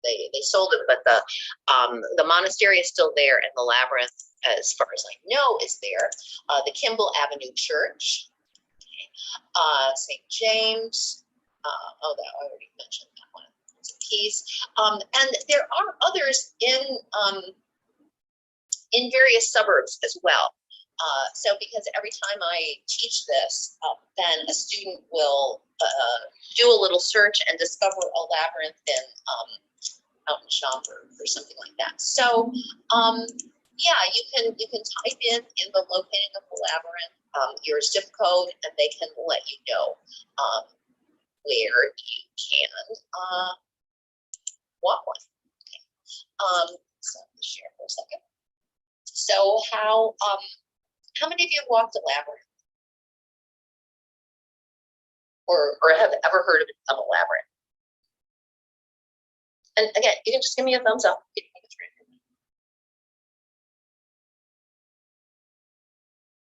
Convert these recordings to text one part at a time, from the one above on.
they sold it, but the monastery is still there, and the labyrinth, as far as I know, is there. The Kimball Avenue Church, St. James. That I already mentioned that one. It's a piece, and there are others in various suburbs as well. So because every time I teach this, then a student will do a little search and discover a labyrinth out in Schaumburg or something like that. So yeah, you can type in the locating of the labyrinth, your zip code, and they can let you know where you can walk one. Okay. So let me share for a second. So how many of you have walked a labyrinth? Or have ever heard of a labyrinth? And again, you can just give me a thumbs up.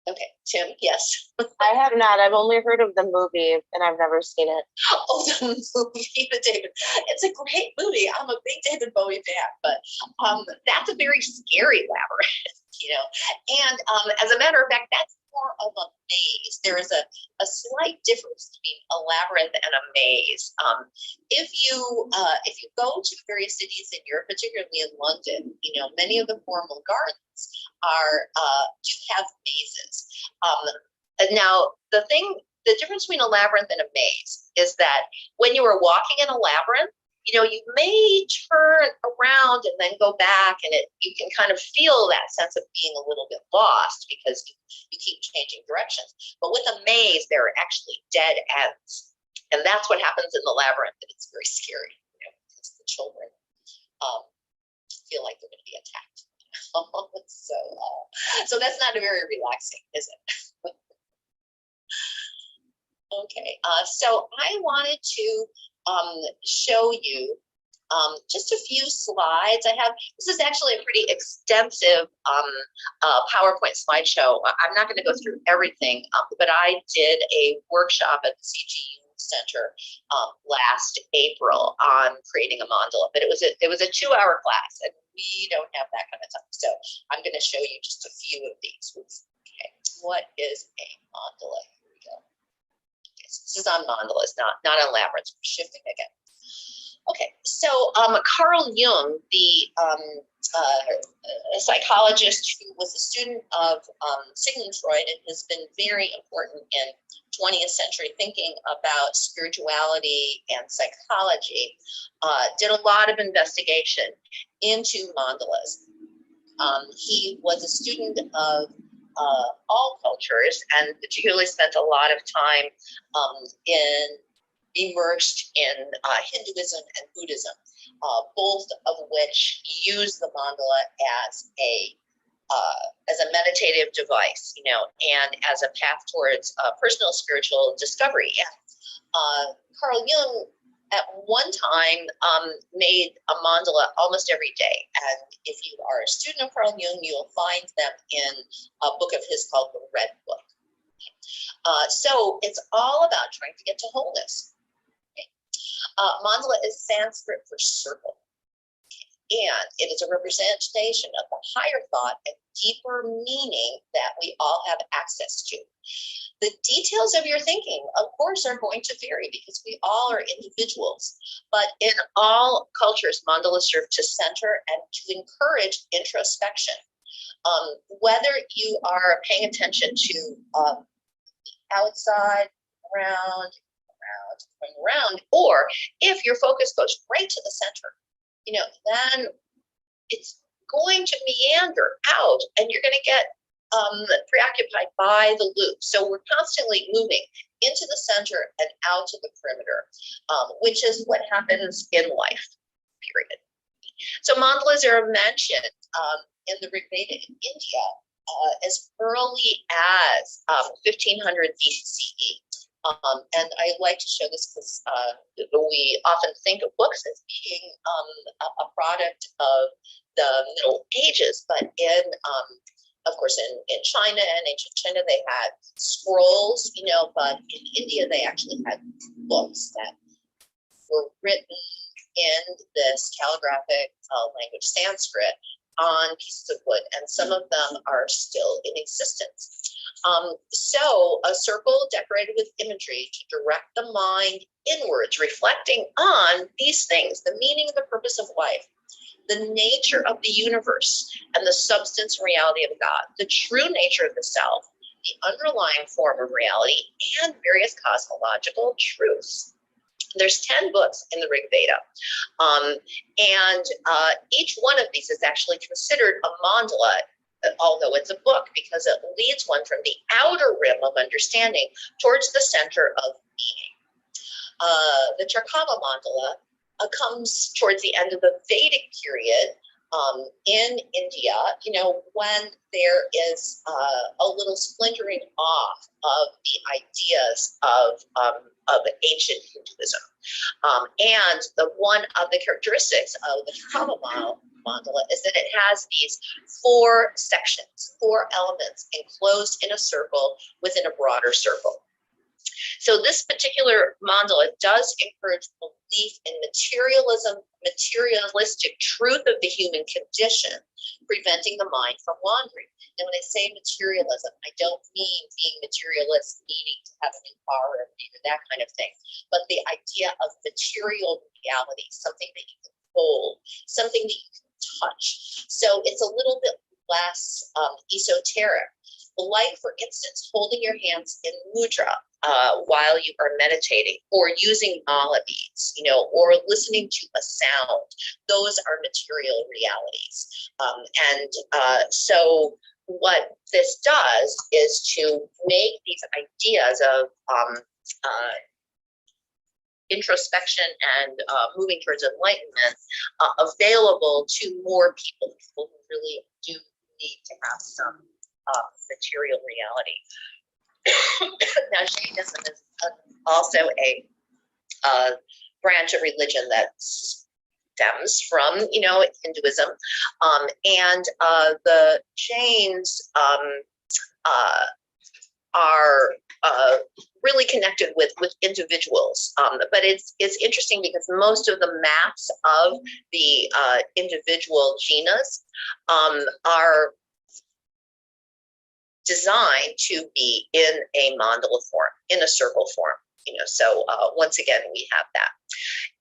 Okay, Tim, yes. I have not. I've only heard of the movie and I've never seen it. Oh, the movie, the David. It's a great movie. I'm a big David Bowie fan, but that's a very scary labyrinth, you know. And as a matter of fact, that's more of a maze. There is a slight difference between a labyrinth and a maze. If you go to various cities in Europe, particularly in London, you know, many of the formal gardens do have mazes. Now the difference between a labyrinth and a maze is that when you are walking in a labyrinth, you know, you may turn around and then go back, and you can kind of feel that sense of being a little bit lost because you keep changing directions. But with a maze, there are actually dead ends, and that's what happens in the labyrinth. And it's very scary, you know, because the children feel like they're going to be attacked. So that's not very relaxing, is it? Okay, so I wanted to show you just a few slides. This is actually a pretty extensive PowerPoint slideshow. I'm not going to go through everything, but I did a workshop at the CGU Center last April on creating a mandala, but it was a 2-hour class, and we don't have that kind of time. So I'm going to show you just a few of these. Okay, what is a mandala? Here we go. Okay, so this is on mandalas, not on labyrinths. We're shifting again. Okay, so Carl Jung, the psychologist who was a student of Sigmund Freud and has been very important in 20th century thinking about spirituality and psychology, did a lot of investigation into mandalas. He was a student of all cultures and particularly spent a lot of time immersed in Hinduism and Buddhism, both of which use the mandala as a meditative device, you know, and as a path towards personal spiritual discovery. And Carl Jung at one time made a mandala almost every day. And if you are a student of Carl Jung, you'll find them in a book of his called The Red Book. So it's all about trying to get to wholeness. Mandala is Sanskrit for circle, and it is a representation of the higher thought and deeper meaning that we all have access to. The details of your thinking, of course, are going to vary because we all are individuals, but in all cultures, mandalas serve to center and to encourage introspection. Whether you are paying attention to outside, around, or if your focus goes right to the center, you know, then it's going to meander out and you're going to get preoccupied by the loop. So we're constantly moving into the center and out to the perimeter, which is what happens in life, period. So mandalas are mentioned in the Rig Veda in India as early as 1500 BCE. And I like to show this because we often think of books as being a product of the Middle Ages, but of course, in China and ancient China, they had scrolls, you know, but in India, they actually had books that were written in this calligraphic language, Sanskrit, on pieces of wood, and some of them are still in existence. So a circle decorated with imagery to direct the mind inwards, reflecting on these things, the meaning and the purpose of life, the nature of the universe, and the substance and reality of God, the true nature of the self, the underlying form of reality, and various cosmological truths. There's 10 books in the Rig Veda, and each one of these is actually considered a mandala, although it's a book, because it leads one from the outer rim of understanding towards the center of being. The Charkava mandala comes towards the end of the Vedic period in India, when there is a little splintering off of the ideas of ancient Hinduism. And one of the characteristics of the Charkava mandala is that it has these 4 sections, 4 elements enclosed in a circle within a broader circle. So this particular mandala does encourage belief in materialistic truth of the human condition, preventing the mind from wandering. And when I say materialism, I don't mean being materialist, meaning to have a new car or that kind of thing, but the idea of material reality, something that you can hold, something that you can touch. So it's a little bit less esoteric. Like, for instance, holding your hands in mudra while you are meditating, or using mala beads, or listening to a sound. Those are material realities. So what this does is to make these ideas of introspection and moving towards enlightenment available to more people who really do need to have some material reality. Now, Jainism is also a branch of religion that stems from, Hinduism, and the Jains are really connected with individuals, but it's interesting because most of the maps of the individual jinas are designed to be in a mandala form, in a circle form. So once again, we have that.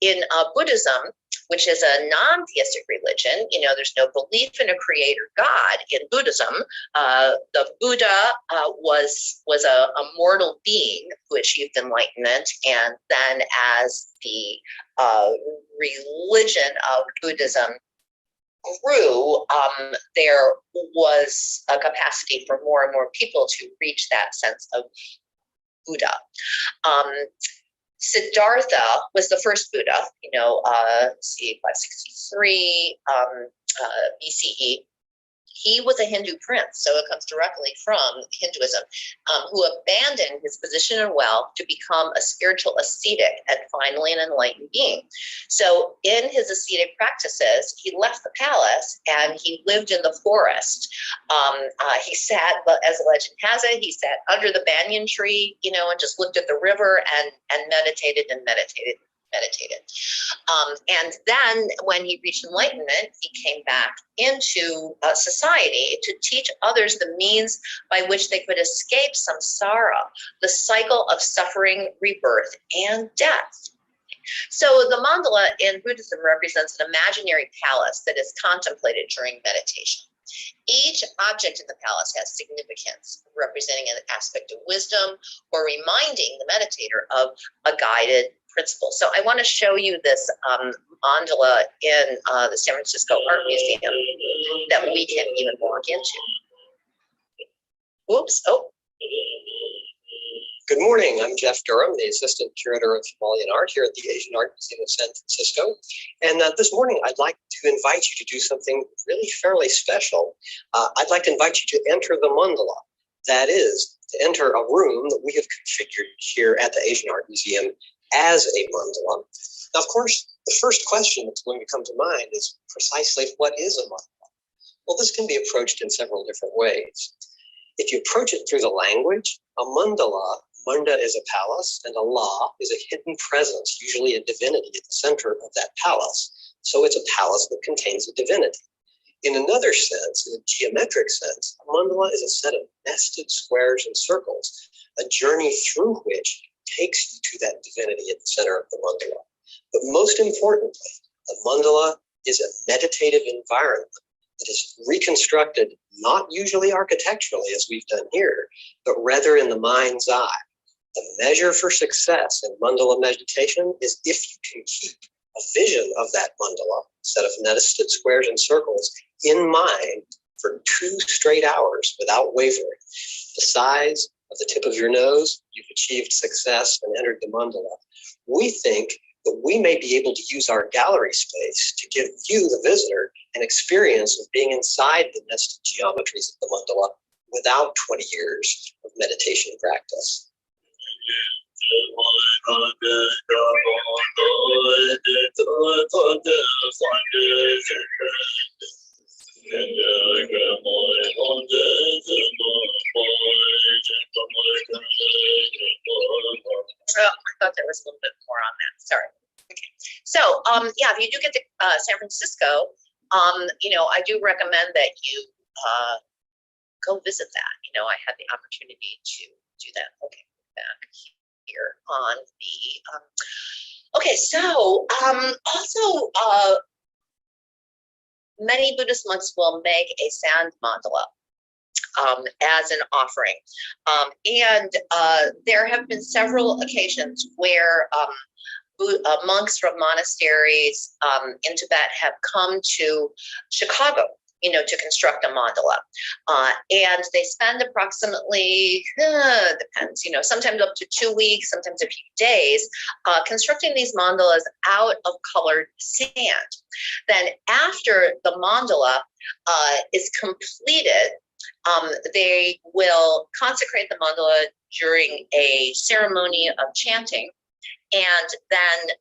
In Buddhism, which is a non-theistic religion, there's no belief in a creator God in Buddhism. The Buddha was a mortal being who achieved enlightenment, and then as the religion of Buddhism grew, there was a capacity for more and more people to reach that sense of Buddha. Siddhartha was the first Buddha, 563 BCE. He was a Hindu prince, so it comes directly from Hinduism, who abandoned his position and wealth to become a spiritual ascetic and finally an enlightened being. So in his ascetic practices, he left the palace and he lived in the forest. He sat, as the legend has it, he sat under the banyan tree, and just looked at the river and meditated and meditated. And then when he reached enlightenment, he came back into society to teach others the means by which they could escape samsara, the cycle of suffering, rebirth, and death. So the mandala in Buddhism represents an imaginary palace that is contemplated during meditation. Each object in the palace has significance, representing an aspect of wisdom or reminding the meditator of a guided principle. So I want to show you this mandala in the San Francisco Art Museum that we can even walk into. Oops, oh. Good morning, I'm Jeff Durham, the Assistant Curator of Himalayan Art here at the Asian Art Museum of San Francisco. And this morning, I'd like to invite you to do something really fairly special. I'd like to invite you to enter the mandala. That is, to enter a room that we have configured here at the Asian Art Museum as a mandala. Now, of course, the first question that's going to come to mind is precisely what is a mandala? Well, this can be approached in several different ways. If you approach it through the language, a mandala Manda is a palace, and Allah is a hidden presence, usually a divinity at the center of that palace. So it's a palace that contains a divinity. In another sense, in a geometric sense, a mandala is a set of nested squares and circles, a journey through which takes you to that divinity at the center of the mandala. But most importantly, a mandala is a meditative environment that is reconstructed not usually architecturally as we've done here, but rather in the mind's eye. The measure for success in mandala meditation is if you can keep a vision of that mandala, set of nested squares and circles, in mind for 2 straight hours without wavering. The size of the tip of your nose, you've achieved success and entered the mandala. We think that we may be able to use our gallery space to give you, the visitor, an experience of being inside the nested geometries of the mandala without 20 years of meditation practice. Oh, I thought there was a little bit more on that. Sorry. Okay. So, yeah, if you do get to San Francisco, I do recommend that you go visit that. I had the opportunity to do that. Okay, back here on the. Okay, so also many Buddhist monks will make a sand mandala as an offering. And there have been several occasions where monks from monasteries in Tibet have come to Chicago, to construct a mandala. And they spend approximately, depends, sometimes up to 2 weeks, sometimes a few days, constructing these mandalas out of colored sand. Then after the mandala is completed, they will consecrate the mandala during a ceremony of chanting, and then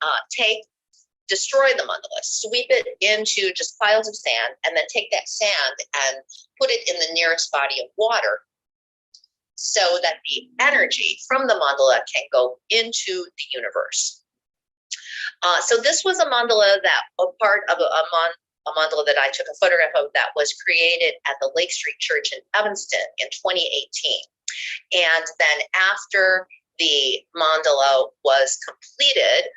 destroy the mandala, sweep it into just piles of sand, and then take that sand and put it in the nearest body of water so that the energy from the mandala can go into the universe. So this was a mandala that, a part of a mandala that I took a photograph of that was created at the Lake Street Church in Evanston in 2018. And then after the mandala was completed,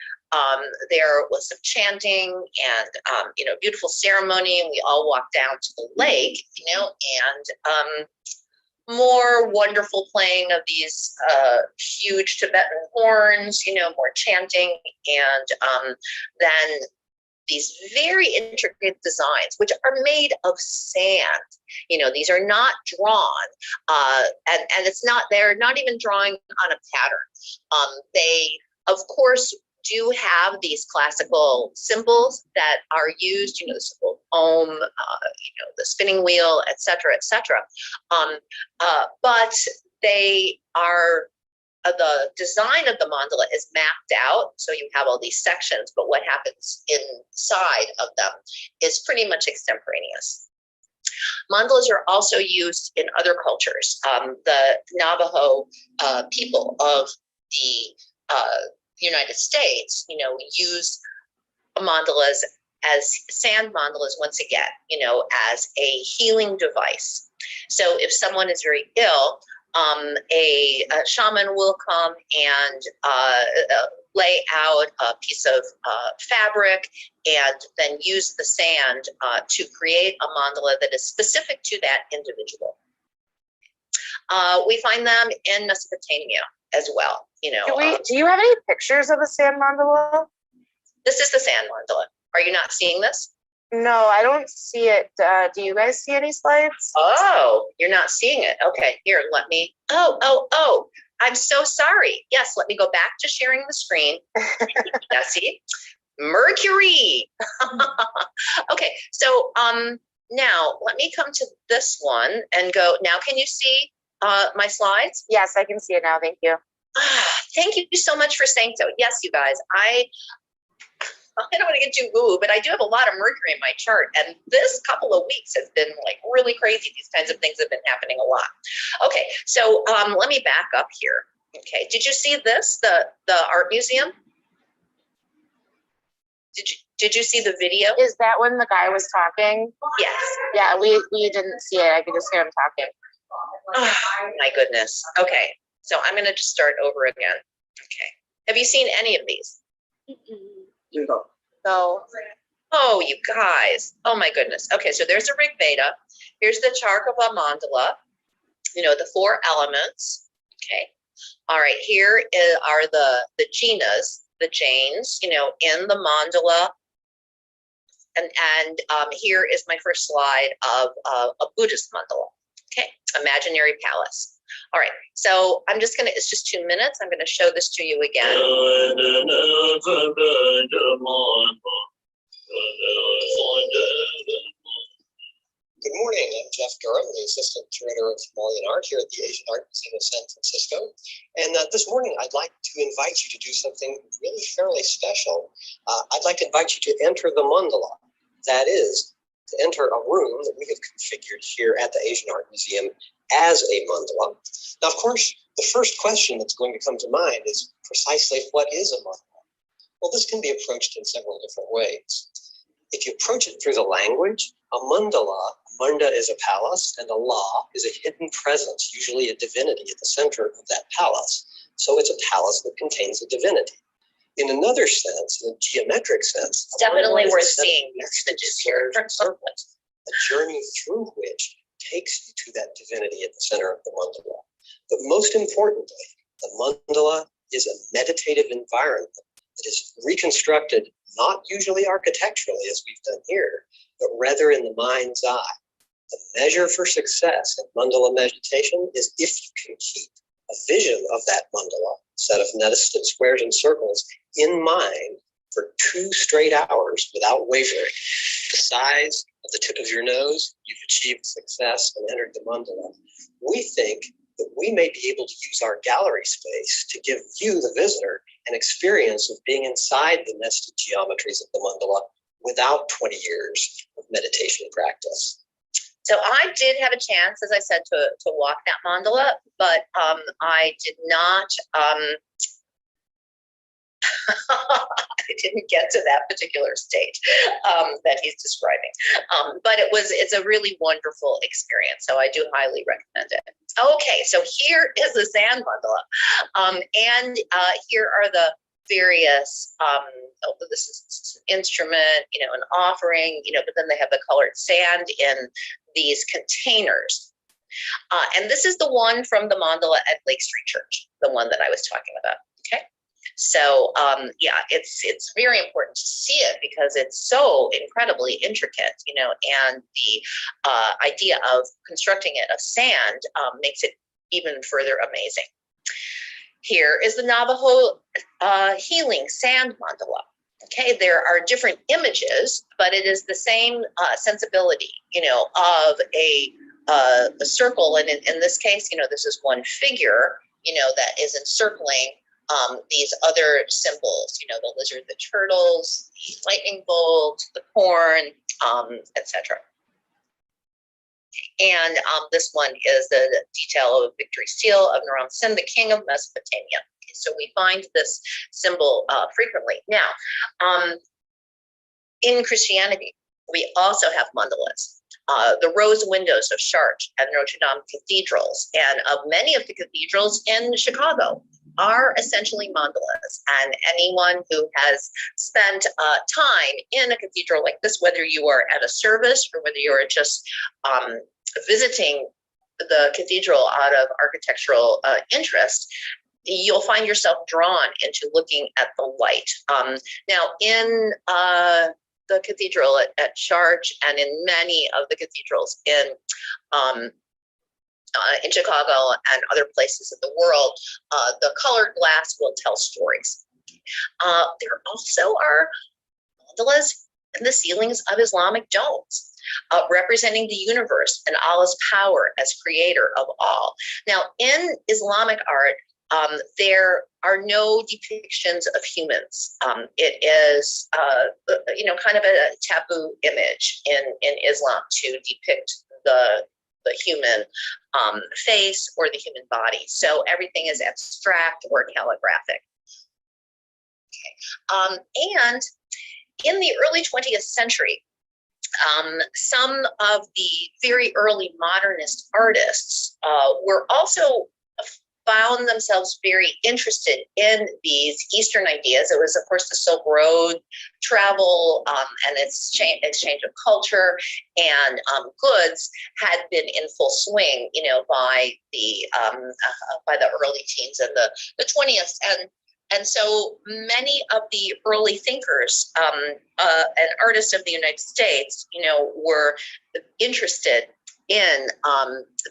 there was some chanting and, beautiful ceremony. And we all walked down to the lake, and more wonderful playing of these huge Tibetan horns, more chanting, and then these very intricate designs, which are made of sand. These are not drawn, and they're not even drawing on a pattern. They, of course, do have these classical symbols that are used, the symbol Om, the spinning wheel, et cetera, et cetera. But they are, the design of the mandala is mapped out, so you have all these sections, but what happens inside of them is pretty much extemporaneous. Mandalas are also used in other cultures. The Navajo people of the United States, use mandalas as sand mandalas once again, as a healing device. So if someone is very ill, a shaman will come and lay out a piece of fabric and then use the sand to create a mandala that is specific to that individual. We find them in Mesopotamia as well. Do you have any pictures of the sand mandala? This is the sand mandala. Are you not seeing this? No, I don't see it. Do you guys see any slides? Oh, you're not seeing it. Okay, here, let me. Oh, I'm so sorry. Yes, let me go back to sharing the screen. Yeah, see? Mercury. Okay, so now let me come to this one and go. Now, can you see my slides? Yes, I can see it now. Thank you. Thank you so much for saying so. Yes, you guys, I don't want to get too woo, but I do have a lot of Mercury in my chart. And this couple of weeks has been like really crazy. These kinds of things have been happening a lot. Okay, so let me back up here. Okay, did you see this, the art museum? Did you see the video? Is that when the guy was talking? Yes. Yeah, we didn't see it. I could just hear him talking. Oh, my goodness. Okay, so I'm gonna just start over again. Okay, have you seen any of these? So Oh, you guys. Oh my goodness. Okay, so there's a Rig Veda. Here's the Charkava mandala. You know, the 4 elements. Okay. All right, are the jinas, the Jains, you know, in the mandala. And here is my first slide of a Buddhist mandala. Okay, imaginary palace. All right, so it's just 2 minutes. I'm gonna show this to you again. Good morning, I'm Jeff Durham, the Assistant Curator of Himalayan Art here at the Asian Art Museum of San Francisco. And this morning, I'd like to invite you to do something really fairly special. I'd like to invite you to enter the mandala. That is, to enter a room that we have configured here at the Asian Art Museum as a mandala. Now, of course, the first question that's going to come to mind is precisely what is a mandala? Well, this can be approached in several different ways. If you approach it through the language, a mandala, manda is a palace, and a la is a hidden presence, usually a divinity at the center of that palace. So it's a palace that contains a divinity. In another sense, in a geometric sense, It's definitely worth seeing these images here. Circles, a journey through which takes you to that divinity at the center of the mandala. But most importantly, the mandala is a meditative environment that is reconstructed not usually architecturally as we've done here, but rather in the mind's eye. The measure for success in mandala meditation is if you can keep a vision of that mandala, set of nested squares and circles, in mind for 2 straight hours without wavering. The size of the tip of your nose, you've achieved success and entered the mandala. We think that we may be able to use our gallery space to give you, the visitor, an experience of being inside the nested geometries of the mandala without 20 years of meditation practice. So I did have a chance, as I said, to walk that mandala, but I did not, I didn't get to that particular state that he's describing. But it's a really wonderful experience, so I do highly recommend it. Okay, so here is the sand mandala, and here are the various, this is an instrument, you know, an offering, you know, but then they have the colored sand in these containers. And this is the one from the mandala at Lake Street Church, the one that I was talking about, okay? So yeah, it's very important to see it because it's so incredibly intricate, you know, and the idea of constructing it of sand makes it even further amazing. Here is the Navajo healing sand mandala. Okay, there are different images, but it is the same sensibility, you know, of a circle. And in this case, you know, this is one figure, you know, that is encircling these other symbols, you know, the lizard, the turtles, the lightning bolt, the corn, etc. And this one is the detail of a victory seal of Naram Sin, the king of Mesopotamia. So we find this symbol frequently. Now, in Christianity, we also have mandalas. The rose windows of Chartres and Notre Dame cathedrals, and of many of the cathedrals in Chicago are essentially mandalas. And anyone who has spent time in a cathedral like this, whether you are at a service or whether you are just visiting the cathedral out of architectural interest, you'll find yourself drawn into looking at the light. Now, in the cathedral at Chartres and in many of the cathedrals in Chicago and other places of the world, the colored glass will tell stories. There also are mandalas in the ceilings of Islamic domes, representing the universe and Allah's power as creator of all. Now, in Islamic art, there are no depictions of humans. It is, you know, kind of a taboo image in Islam to depict the the human face or the human body. So everything is abstract or calligraphic. And in the early 20th century, some of the very early modernist artists were also found themselves very interested in these Eastern ideas. It was, of course, the Silk Road travel and its exchange of culture and goods had been in full swing, you know, by the early teens and the 20th. And so many of the early thinkers and artists of the United States, you know, were interested in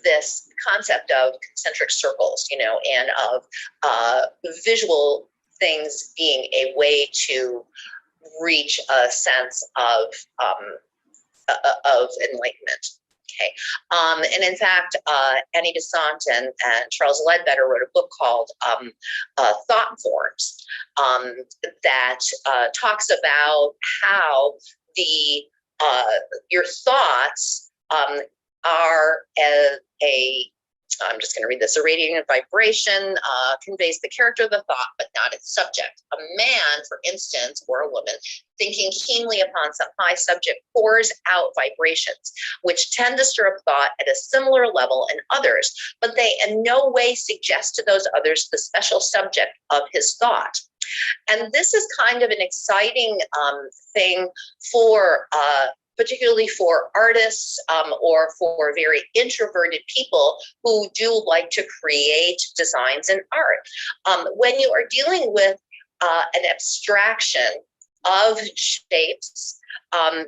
this concept of concentric circles, you know, and of visual things being a way to reach a sense of enlightenment. Okay, and in fact, Annie Besant and Charles Ledbetter wrote a book called Thought Forms that talks about how your thoughts are I'm just going to read this. A radiating vibration conveys the character of the thought, but not its subject. A man, for instance, or a woman, thinking keenly upon some high subject pours out vibrations, which tend to stir up thought at a similar level in others, but they in no way suggest to those others the special subject of his thought. And this is kind of an exciting thing for particularly for artists or for very introverted people who do like to create designs and art. When you are dealing with an abstraction of shapes,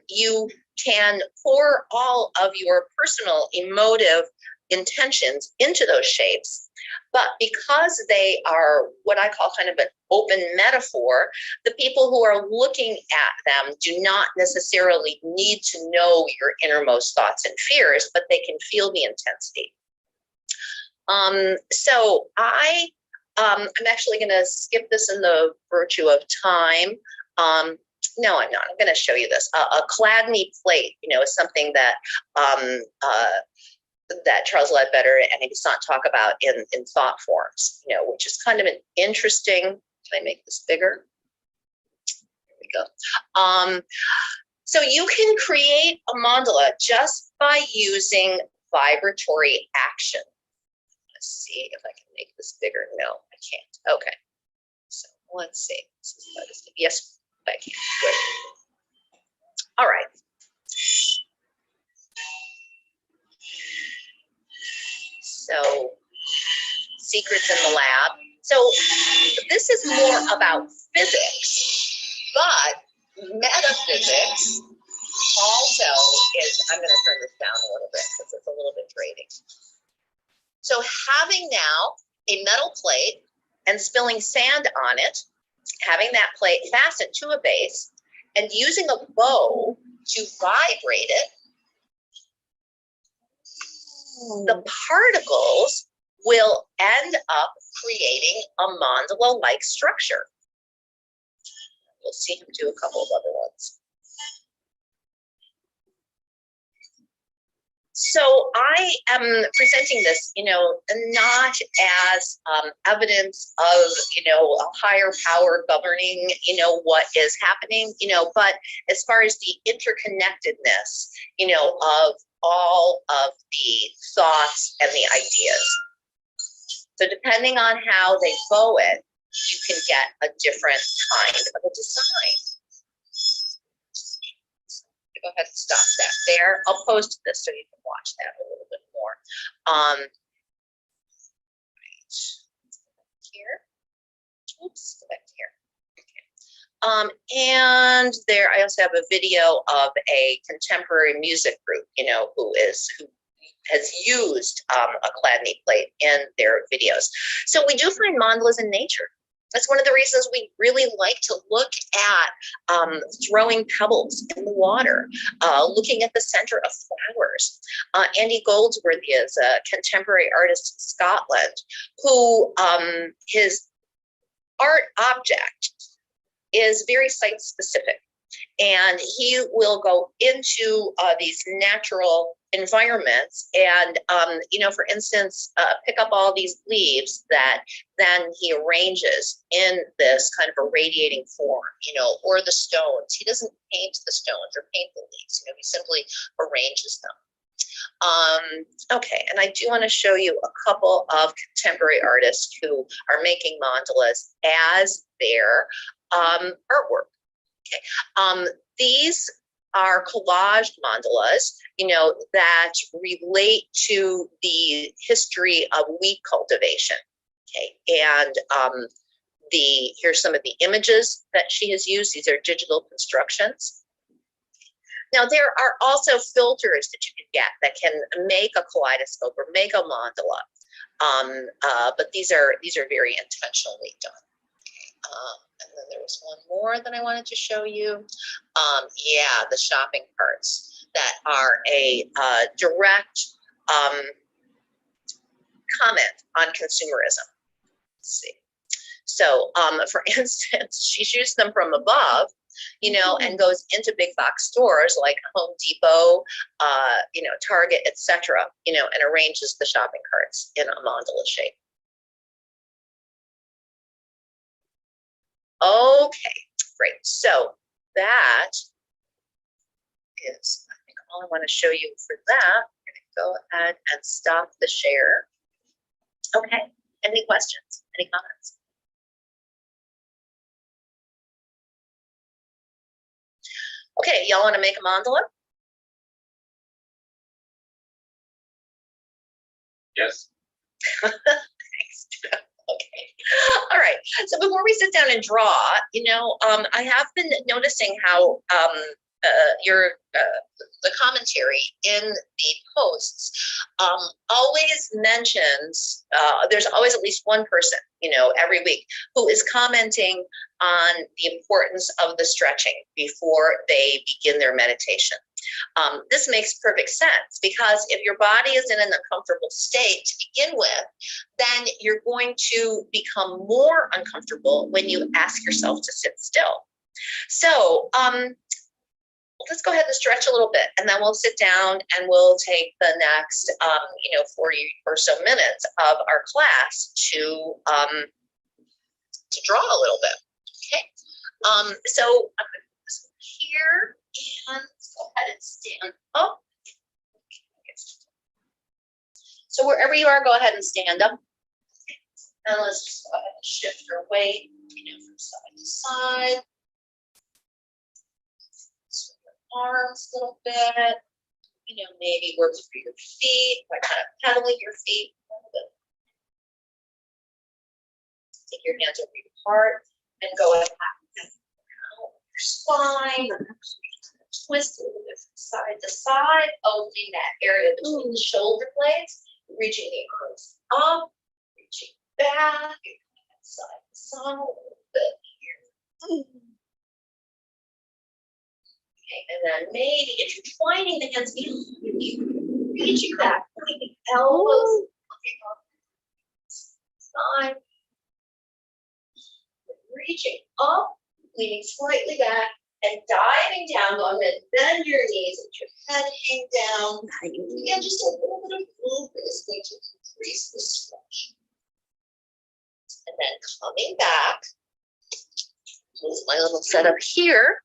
you can pour all of your personal emotive intentions into those shapes. But because they are what I call kind of an open metaphor, the people who are looking at them do not necessarily need to know your innermost thoughts and fears, but they can feel the intensity. So I'm actually going to skip this in the virtue of time. No, I'm not. I'm going to show you this. A Chladni plate, you know, is something that that Charles Ledbetter and Annie Besant talk about in Thought Forms, you know, which is kind of an interesting. Can I make this bigger? There we go. So you can create a mandala just by using vibratory action. Let's see if I can make this bigger. No, I can't. Okay. So let's see. Yes, I can. Good. All right. So secrets in the lab. So this is more about physics, but metaphysics also is, I'm going to turn this down a little bit because it's a little bit draining. So having now a metal plate and spilling sand on it, having that plate fastened to a base and using a bow to vibrate it, the particles will end up creating a mandala-like structure. We'll see him do a couple of other ones. So I am presenting this, you know, not as evidence of, you know, a higher power governing, you know, what is happening, you know, but as far as the interconnectedness, you know, of all of the thoughts and the ideas. So depending on how they bow it, you can get a different kind of a design. Go ahead and stop that there. I'll post this so you can watch that a little bit more. Right. Here. Oops, go back to here. Okay. And there, I also have a video of a contemporary music group, you know, who has used a Chladni plate in their videos. So we do find mandalas in nature. That's one of the reasons we really like to look at throwing pebbles in the water, looking at the center of flowers. Andy Goldsworthy is a contemporary artist in Scotland who his art object is very site specific. And he will go into these natural environments and, for instance, pick up all these leaves that then he arranges in this kind of a radiating form, or the stones. He doesn't paint the stones or paint the leaves, he simply arranges them. Okay, and I do want to show you a couple of contemporary artists who are making mandalas as their artwork. Okay. These are collaged mandalas, that relate to the history of wheat cultivation. Okay, and here's some of the images that she has used. These are digital constructions. Now, there are also filters that you can get that can make a kaleidoscope or make a mandala, but these are very intentionally done. And then there was one more that I wanted to show you. Yeah, the shopping carts that are a direct comment on consumerism. Let's see. So, for instance, she shoots them from above, and goes into big box stores like Home Depot, Target, etc., and arranges the shopping carts in a mandala shape. Okay, great. So that is, I think, all I want to show you for that. I'm going to go ahead and stop the share. Okay, any questions, any comments? Okay, y'all want to make a mandala? Yes. Thanks. Okay. All right. So before we sit down and draw, I have been noticing how the commentary in the posts always mentions, there's always at least one person, every week who is commenting on the importance of the stretching before they begin their meditation. This makes perfect sense because if your body is in an uncomfortable state to begin with, then you're going to become more uncomfortable when you ask yourself to sit still. So let's go ahead and stretch a little bit, and then we'll sit down and we'll take the next 40 or so minutes of our class to draw a little bit. Okay. So I'm going to put this here and let's go ahead and stand up. So wherever you are, go ahead and stand up. And let's just go ahead and shift your weight, from side to side. Swing your arms a little bit. Maybe work through your feet by kind of pedaling your feet a little bit. Take your hands over your heart and go ahead and your spine. Twist a little bit from side to side, opening that area between the shoulder blades, reaching the arms up, reaching back, side to side a little bit here. Okay, and then maybe if you're twining the hands behind you, reaching back, pointing elbows, looking up, side, reaching up, leaning slightly back, and diving down. Go ahead and bend your knees, let your head hang down. Again, just a little bit of movement is going to increase the stretch. And then coming back, move my little setup here.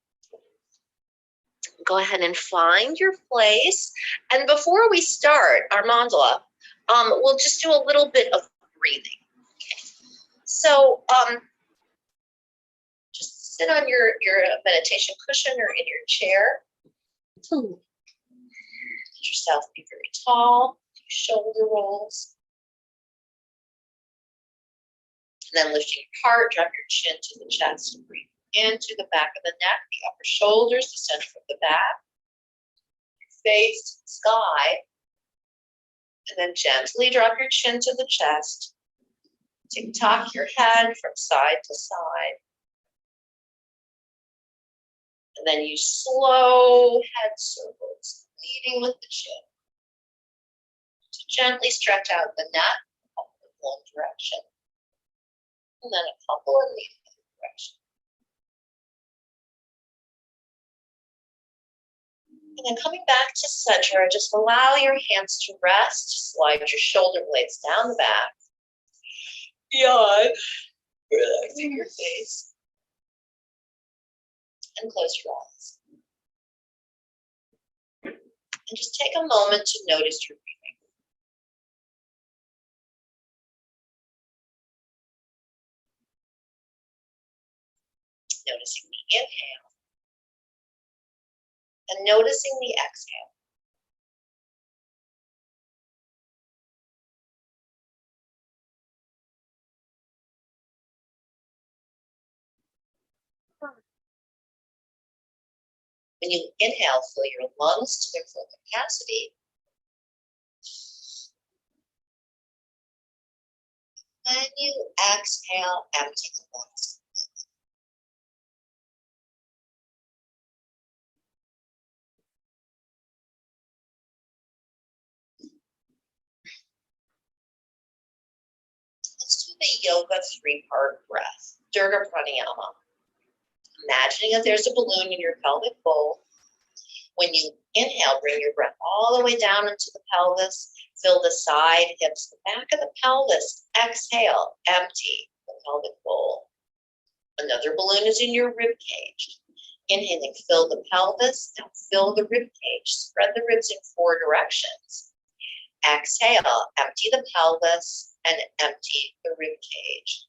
Go ahead and find your place. And before we start our mandala, we'll just do a little bit of breathing. Okay. So just sit on your meditation cushion or in your chair. Let yourself be very tall, shoulder rolls. And then lift your heart, drop your chin to the chest, and breathe into the back of the neck, the upper shoulders, the center of the back, your face to the sky. And then gently drop your chin to the chest. Tick-tock your head from side to side. And then you slow head circles, leading with the chin. To gently stretch out the neck, up in one direction. And then a couple in the other direction. And then coming back to center, just allow your hands to rest. Slide your shoulder blades down the back. Yawn. Relaxing your face. And close your eyes. And just take a moment to notice your breathing. Noticing the inhale. And noticing the exhale. When you inhale, fill your lungs to their full capacity. When you exhale, empty the lungs. Let's do the yoga 3-part breath, Durga Pranayama. Imagining that there's a balloon in your pelvic bowl. When you inhale, bring your breath all the way down into the pelvis. Fill the side, hips, the back of the pelvis. Exhale, empty the pelvic bowl. Another balloon is in your rib cage. Inhaling, fill the pelvis. Now fill the rib cage. Spread the ribs in 4 directions. Exhale, empty the pelvis and empty the rib cage.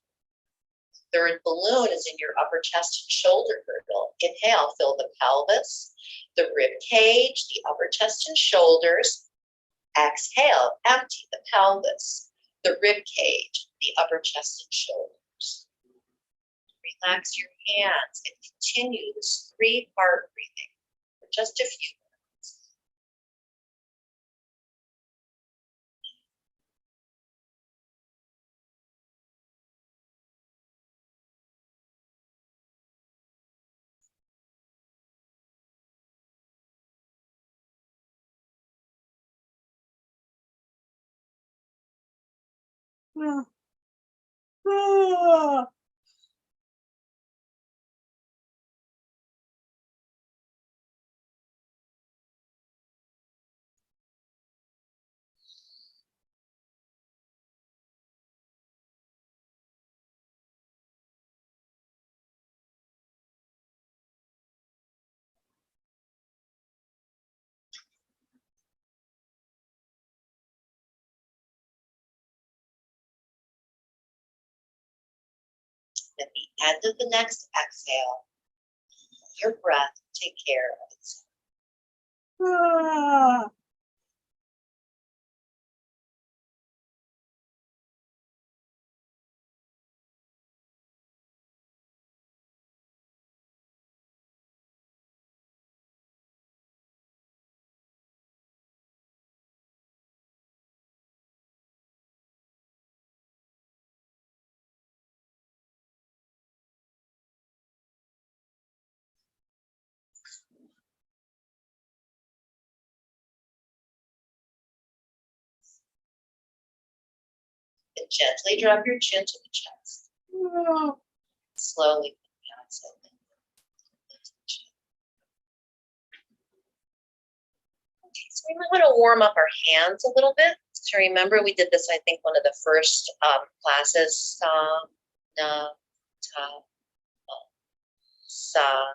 Third balloon is in your upper chest and shoulder girdle. Inhale, fill the pelvis, the rib cage, the upper chest and shoulders. Exhale, empty the pelvis, the rib cage, the upper chest and shoulders. Relax your hands and continue this 3-part breathing for just a few minutes. At the end of the next exhale, let your breath take care of itself. And gently drop your chin to the chest. Slowly put the eyes open. Okay, so we might want to warm up our hands a little bit. So remember, we did this, I think, one of the first classes. Sa, na, ta, ma. Sa,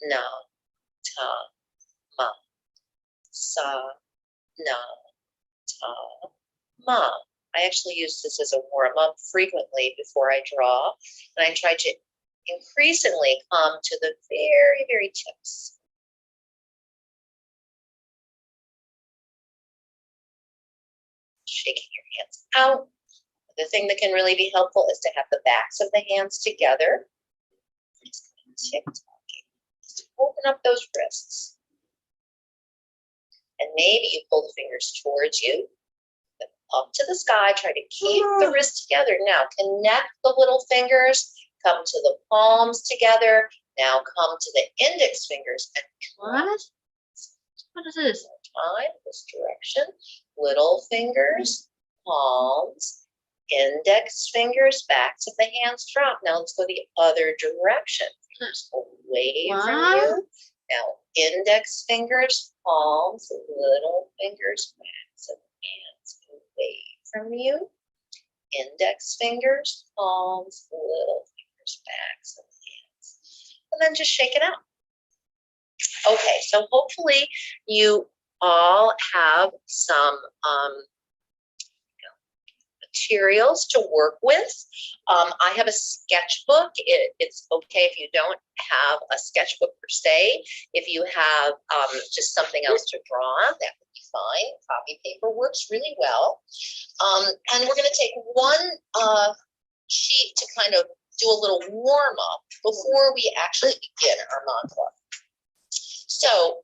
na, ta, ma. Sa, na, ta, ma. I actually use this as a warm-up frequently before I draw, and I try to increasingly come to the very, very tips. Shaking your hands out. The thing that can really be helpful is to have the backs of the hands together. Just tick-tocking. Just open up those wrists. And maybe you pull the fingers towards you, up to the sky. Try to keep the wrists together. Now connect the little fingers, come to the palms together. Now come to the index fingers and what is this? Time, this direction. Little fingers, palms, index fingers, backs of the hands drop. Now let's go the other direction. Fingers away from you. Now index fingers, palms, little fingers, backs of hands away from you. Index fingers, palms, little fingers, backs of hands. And then just shake it out. Okay, so hopefully you all have some materials to work with. I have a sketchbook. It's okay if you don't have a sketchbook per se. If you have just something else to draw on, that would be fine. Copy paper works really well. And we're going to take one sheet to kind of do a little warm up before we actually begin our mandala. So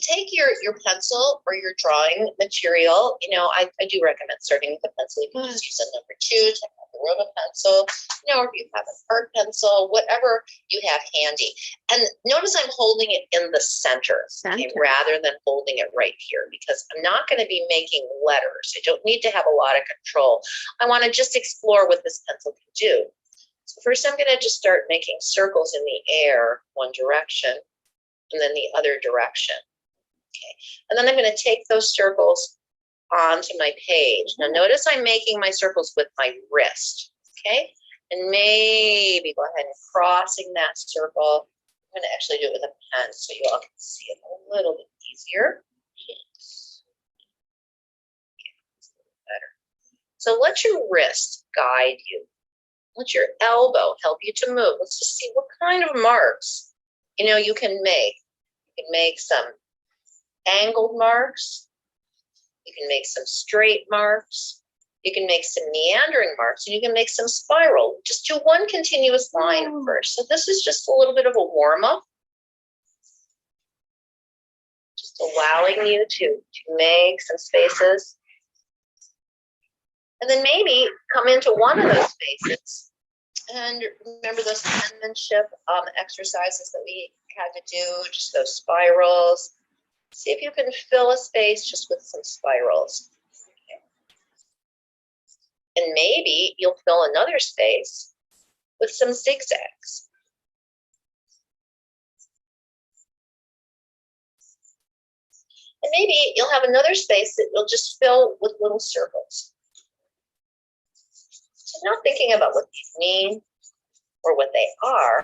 take your pencil or your drawing material. You know, I do recommend starting with a pencil. You can just use a number 2, take out the rubber pencil, you know, or if you have an art pencil, whatever you have handy. And notice I'm holding it in the center. Okay, rather than holding it right here, because I'm not going to be making letters. I don't need to have a lot of control. I want to just explore what this pencil can do. So first I'm going to just start making circles in the air, one direction, and then the other direction. Okay, and then I'm going to take those circles onto my page. Now notice I'm making my circles with my wrist, okay? And maybe go ahead and crossing that circle. I'm going to actually do it with a pen so you all can see it a little bit easier. Better. So let your wrist guide you. Let your elbow help you to move. Let's just see what kind of marks, you know, you can make. You can make some angled marks. You can make some straight marks. You can make some meandering marks, and you can make some spiral. Just do one continuous line first. So this is just a little bit of a warm-up. Just allowing you to make some spaces. And then maybe come into one of those spaces. And remember those penmanship exercises that we had to do, just those spirals. See if you can fill a space just with some spirals. Okay. And maybe you'll fill another space with some zigzags. And maybe you'll have another space that you'll just fill with little circles. So not thinking about what these mean or what they are.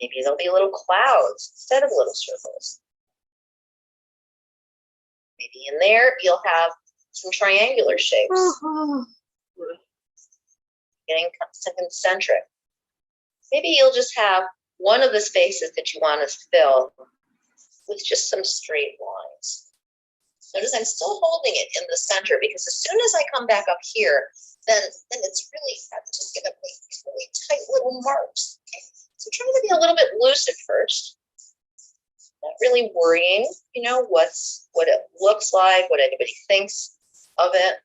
Maybe there'll be little clouds instead of little circles. Maybe in there you'll have some triangular shapes. Getting some concentric. Maybe you'll just have one of the spaces that you want to fill with just some straight lines. Notice I'm still holding it in the center, because as soon as I come back up here, then it's really, I'm just going to make these really tight little marks. Okay? So trying to be a little bit loose at first, not really worrying, you know, what it looks like, what anybody thinks of it.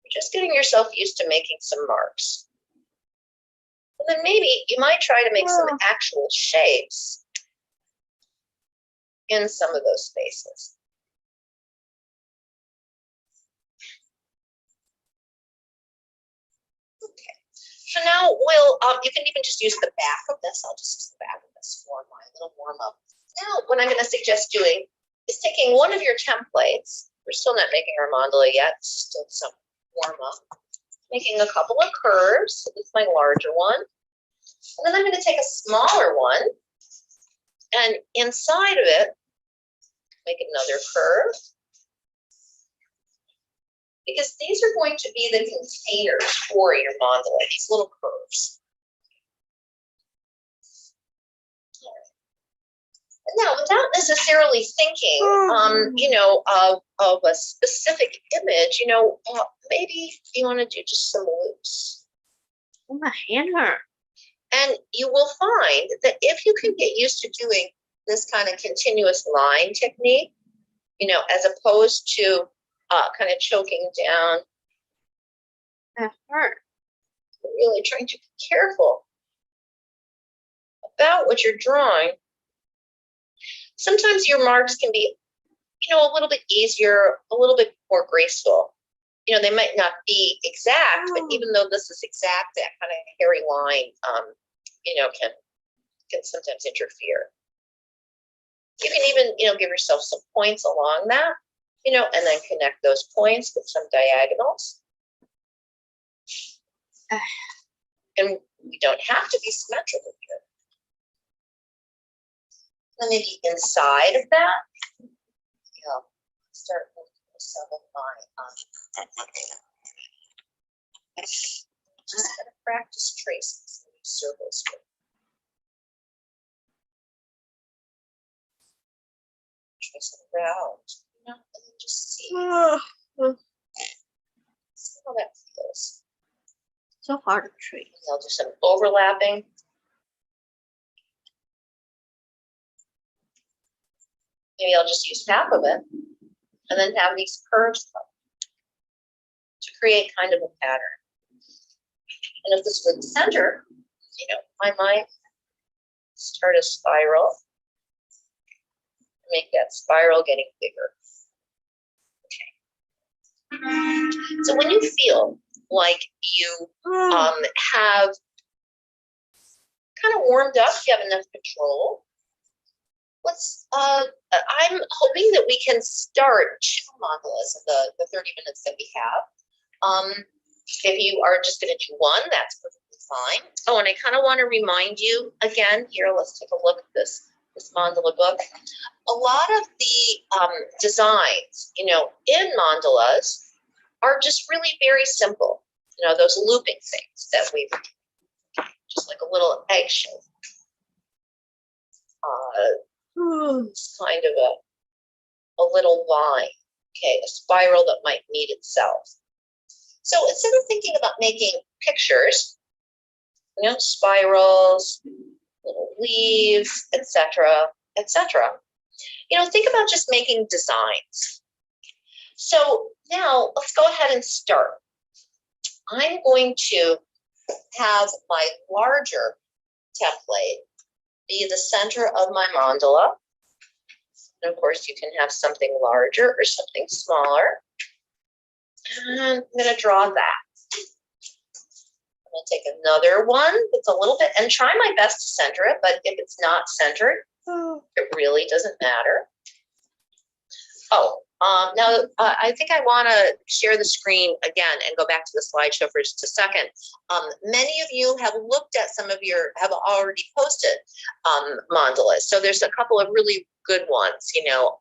You're just getting yourself used to making some marks. And then maybe you might try to make some actual shapes in some of those spaces. Okay, so now we'll, you can even just use the back of this. I'll just use the back of this for my little warm up. Now, what I'm going to suggest doing is taking one of your templates. We're still not making our mandala yet, still some warm up. Making a couple of curves. So this is my larger one. And then I'm going to take a smaller one, and inside of it, make another curve. Because these are going to be the containers for your mandala, these little curves. Now, without necessarily thinking, you know, of a specific image, you know, maybe you want to do just some loops. Oh, my hammer. And you will find that if you can get used to doing this kind of continuous line technique, you know, as opposed to kind of choking down, really trying to be careful about what you're drawing. Sometimes your marks can be, you know, a little bit easier, a little bit more graceful. You know, they might not be exact, but even though this is exact, that kind of hairy line, you know, can sometimes interfere. You can even, give yourself some points along that, and then connect those points with some diagonals. And we don't have to be symmetrical here. And maybe inside of that, start with some of my, just gonna practice tracing some of these circles here. Trace it around, and then just see how that feels. So hard to trace. I'll do some overlapping. Maybe I'll just use half of it and then have these curves come to create kind of a pattern. And if this were the center, I might start a spiral, make that spiral getting bigger. Okay. So when you feel like you have kind of warmed up, you have enough control, let's, I'm hoping that we can start 2 mandalas in the 30 minutes that we have. If you are just going to do one, that's perfectly fine. Oh, and I kind of want to remind you again here, let's take a look at this mandala book. A lot of the designs, in mandalas are just really very simple. Those looping things that we've, just like a little eggshell. It's kind of a little line, okay, a spiral that might meet itself. So instead of thinking about making pictures, spirals, little leaves, etc., etc., think about just making designs. So now let's go ahead and start. I'm going to have my larger template be the center of my mandala. And of course, you can have something larger or something smaller. And I'm going to draw that. I'm going to take another one that's a little bit, and try my best to center it, but if it's not centered, it really doesn't matter. Oh, now I think I want to share the screen again and go back to the slideshow for just a second. Many of you have looked at have already posted mandalas. So there's a couple of really good ones,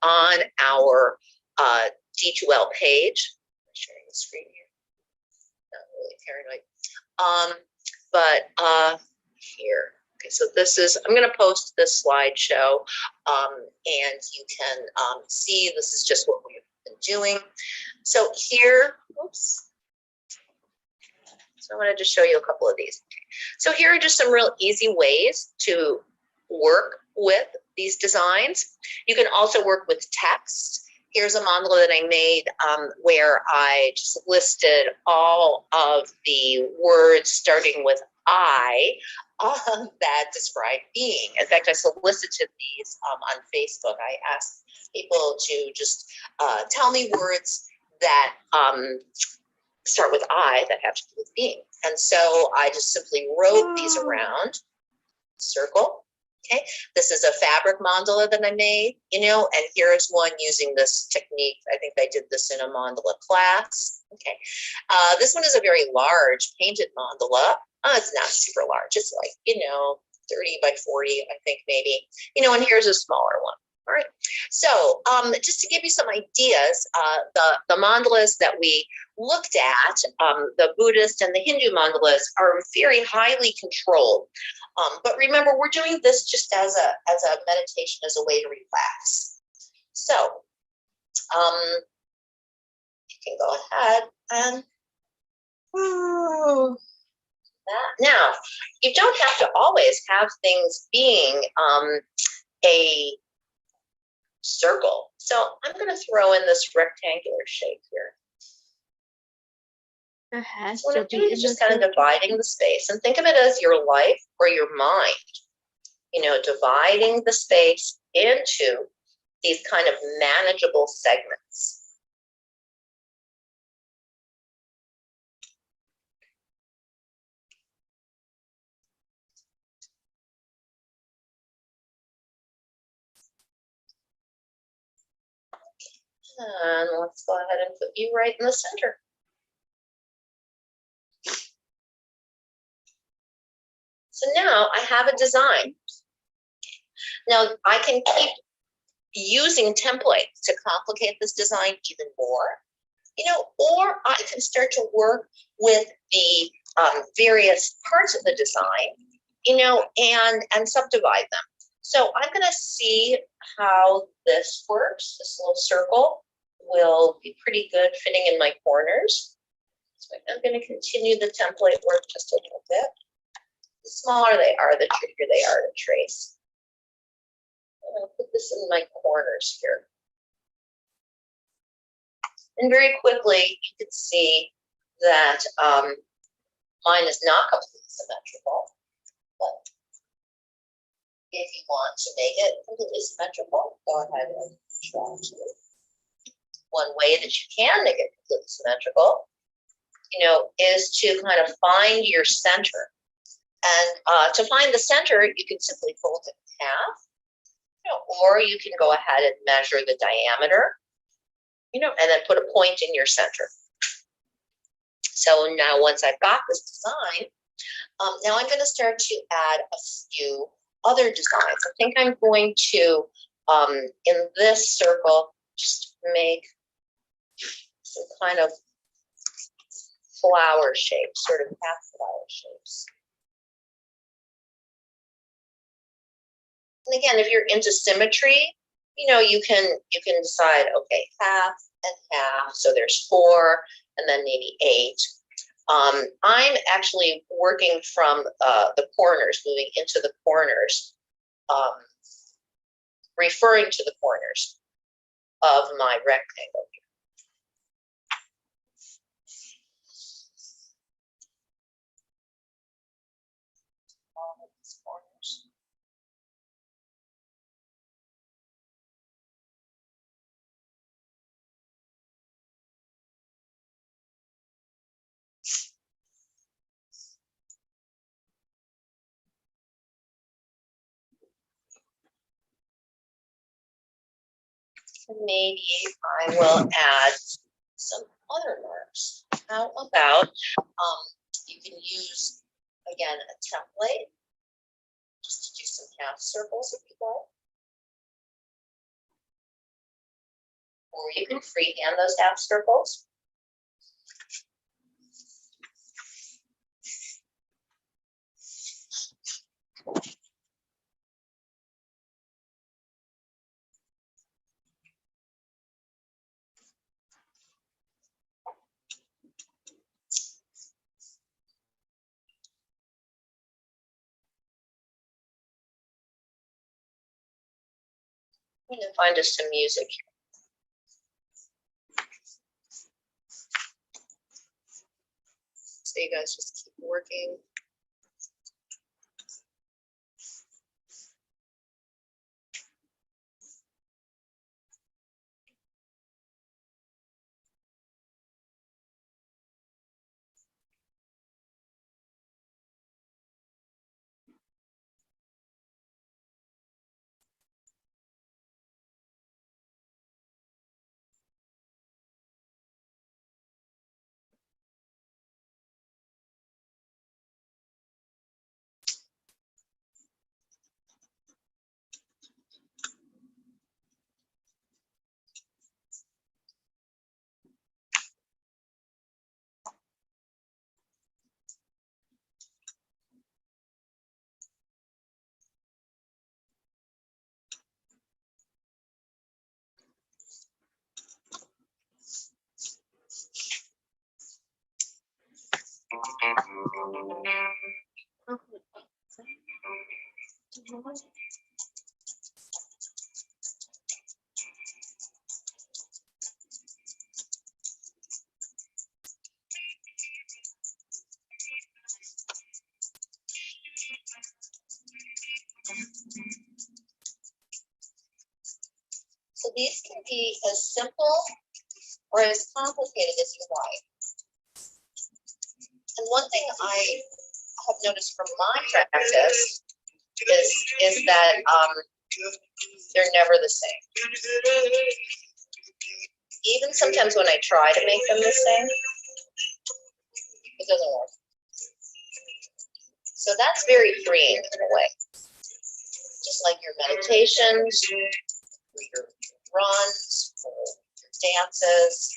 on our D2L page. I'm sharing the screen here. Not really paranoid. But here. Okay, so this is, I'm going to post this slideshow, and you can see this is just what we've been doing. So here, oops. So I wanted to show you a couple of these. So here are just some real easy ways to work with these designs. You can also work with text. Here's a mandala that I made where I just listed all of the words starting with I that describe being. In fact, I solicited these on Facebook. I asked people to just tell me words that start with I that have to do with being. And so I just simply wrote these around, circle. Okay, this is a fabric mandala that I made, and here's one using this technique. I think I did this in a mandala class. Okay, this one is a very large painted mandala. It's not super large. It's like, 30 by 40, I think maybe, and here's a smaller one. All right. So just to give you some ideas, the mandalas that we looked at, the Buddhist and the Hindu mandalas, are very highly controlled. But remember, we're doing this just as a meditation, as a way to relax. So you can go ahead and that. Now, you don't have to always have things being a circle. So I'm going to throw in this rectangular shape here. So what I'm doing is just kind of dividing the space, and think of it as your life or your mind, dividing the space into these kind of manageable segments. And let's go ahead and put you right in the center. So now I have a design. Now I can keep using templates to complicate this design even more, or I can start to work with the various parts of the design, and subdivide them. So I'm going to see how this works. This little circle will be pretty good fitting in my corners. So I'm going to continue the template work just a little bit. The smaller they are, the trickier they are to trace. I'm going to put this in my corners here. And very quickly, you can see that mine is not completely symmetrical, but if you want to make it completely symmetrical, go ahead and try to. One way that you can make it completely symmetrical, is to kind of find your center. And to find the center, you can simply fold it in half, or you can go ahead and measure the diameter, and then put a point in your center. So now once I've got this design, now I'm going to start to add a few other designs. I think I'm going to, in this circle, just make some kind of flower shapes, sort of half flower shapes. And again, if you're into symmetry, you can decide, okay, half and half, so there's 4 and then maybe 8. I'm actually working from the corners, moving into the corners, referring to the corners of my rectangle here. All of these corners. Maybe I will add some other marks. How about you can use, again, a template just to do some half circles if you like. Or you can freehand those half circles. I'm going to find us some music here. So you guys just keep working. So these can be as simple or as complicated as you like. And one thing I have noticed from my practice is that they're never the same. Even sometimes when I try to make them the same, it doesn't work. So that's very freeing in a way. Just like your meditations, or your runs, or your dances.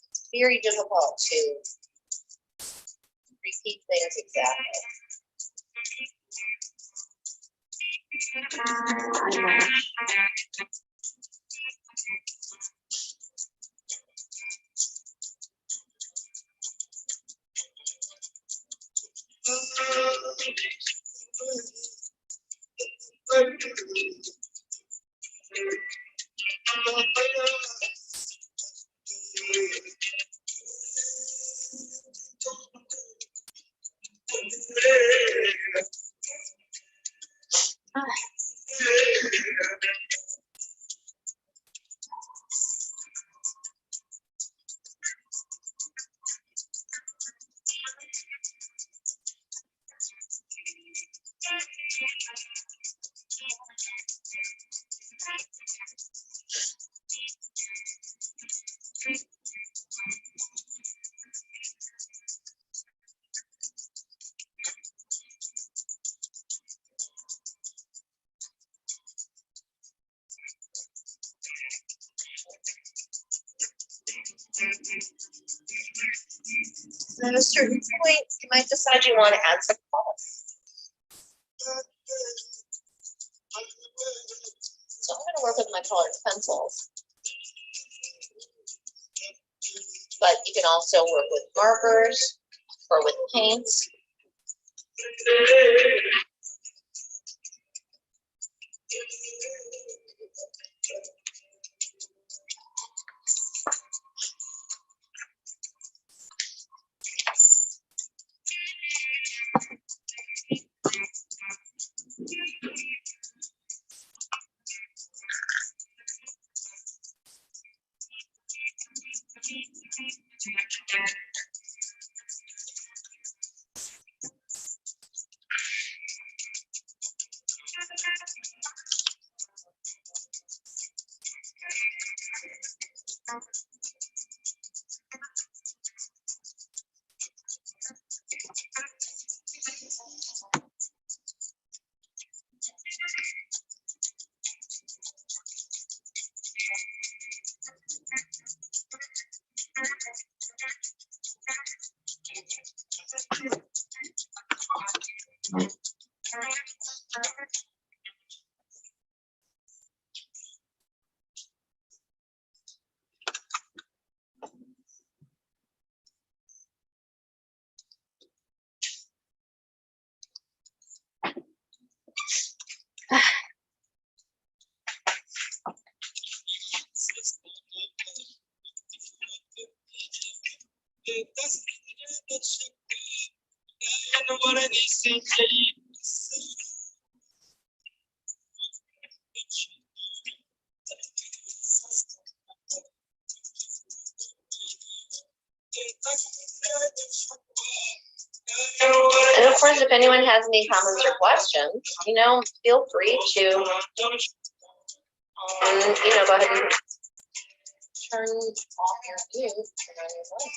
It's very difficult to repeat things exactly. At a certain point, you might decide you want to add some color. So I'm going to work with my colored pencils. But you can also work with markers or with paints. And of course, if anyone has any comments or questions, feel free to, go ahead and turn off your view, turn on your light.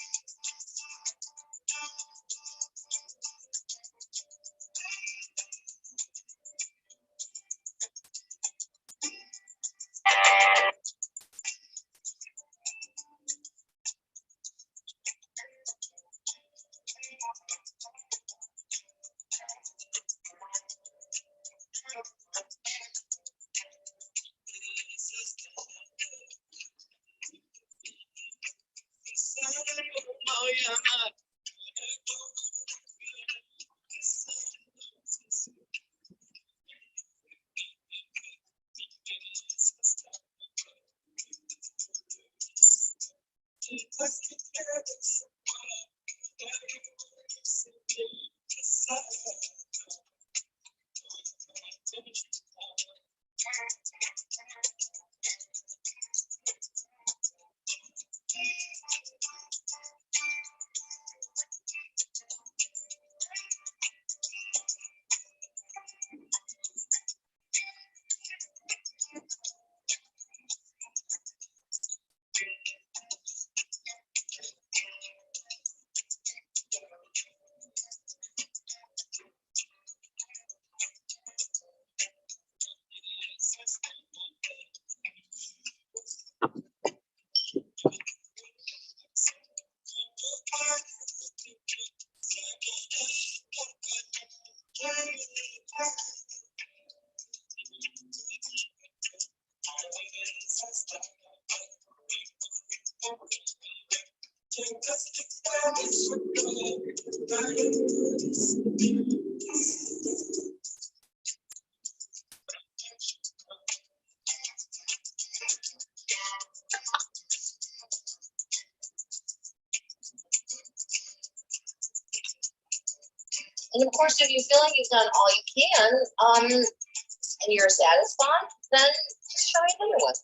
And of course, if you feel like you've done all you can, and you're satisfied, then just try another one.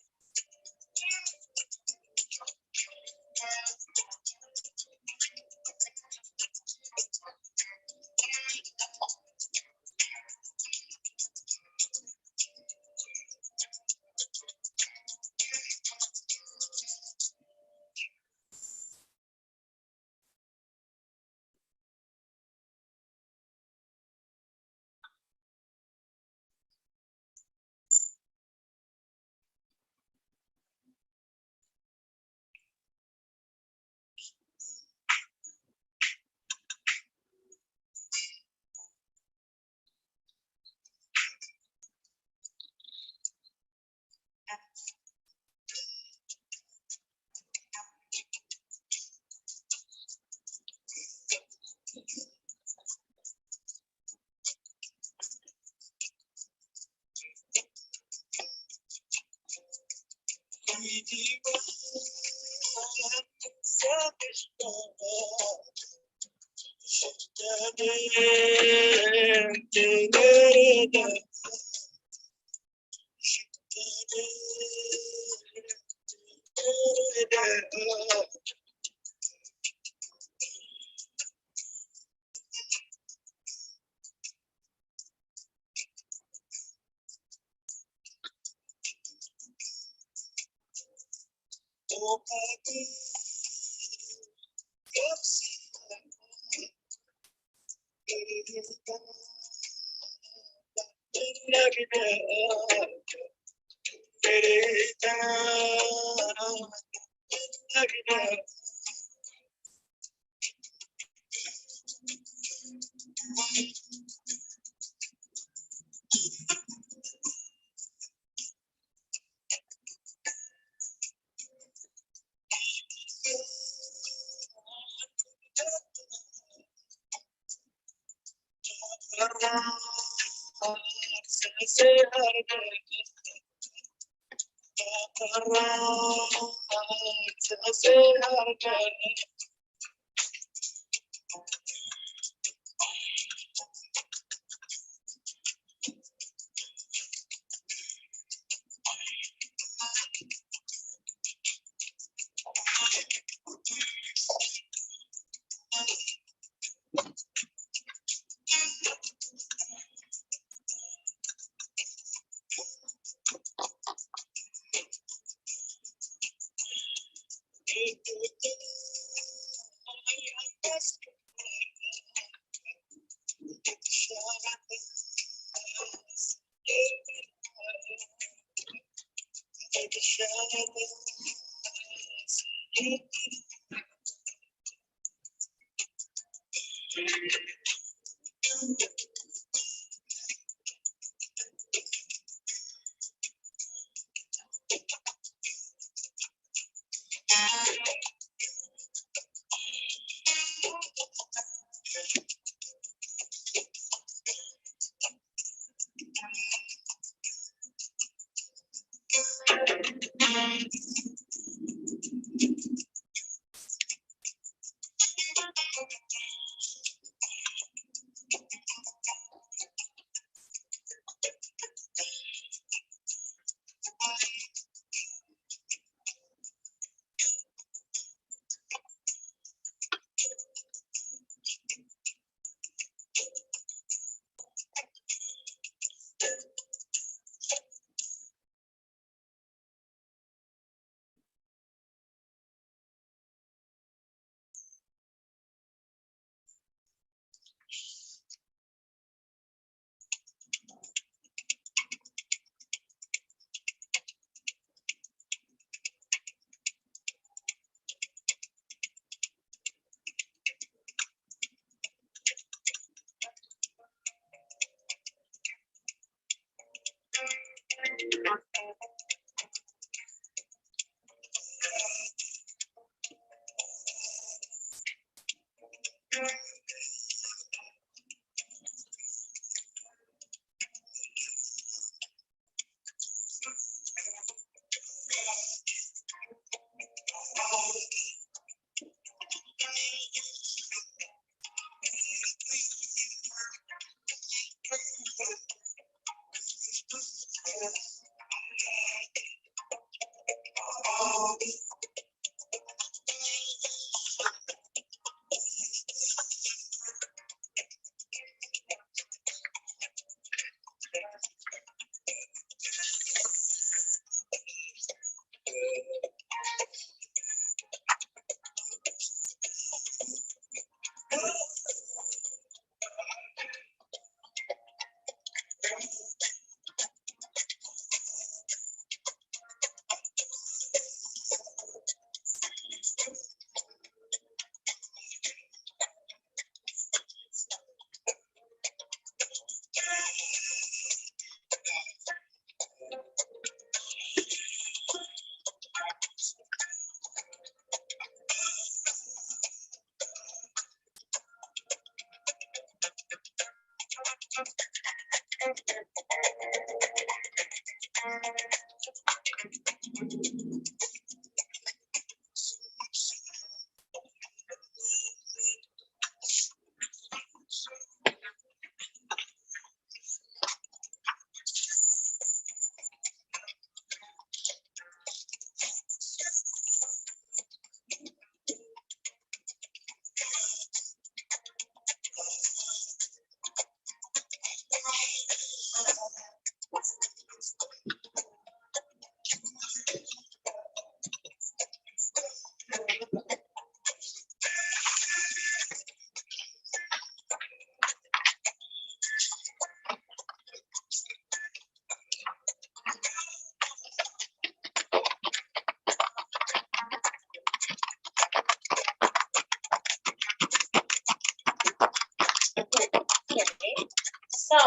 So,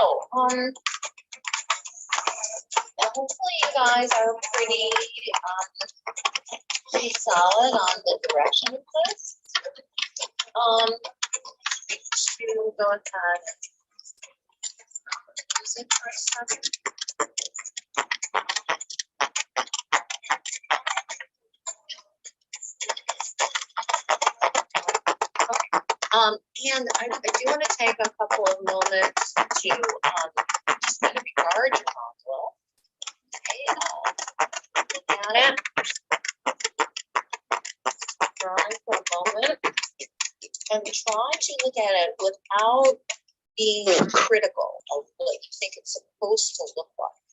now hopefully you guys are pretty solid on the direction of this. To go ahead and use it for a second. And I do want to take a couple of moments to just kind of regard your model. Okay, look at it. Drawing for a moment and try to look at it without being critical of what you think it's supposed to look like.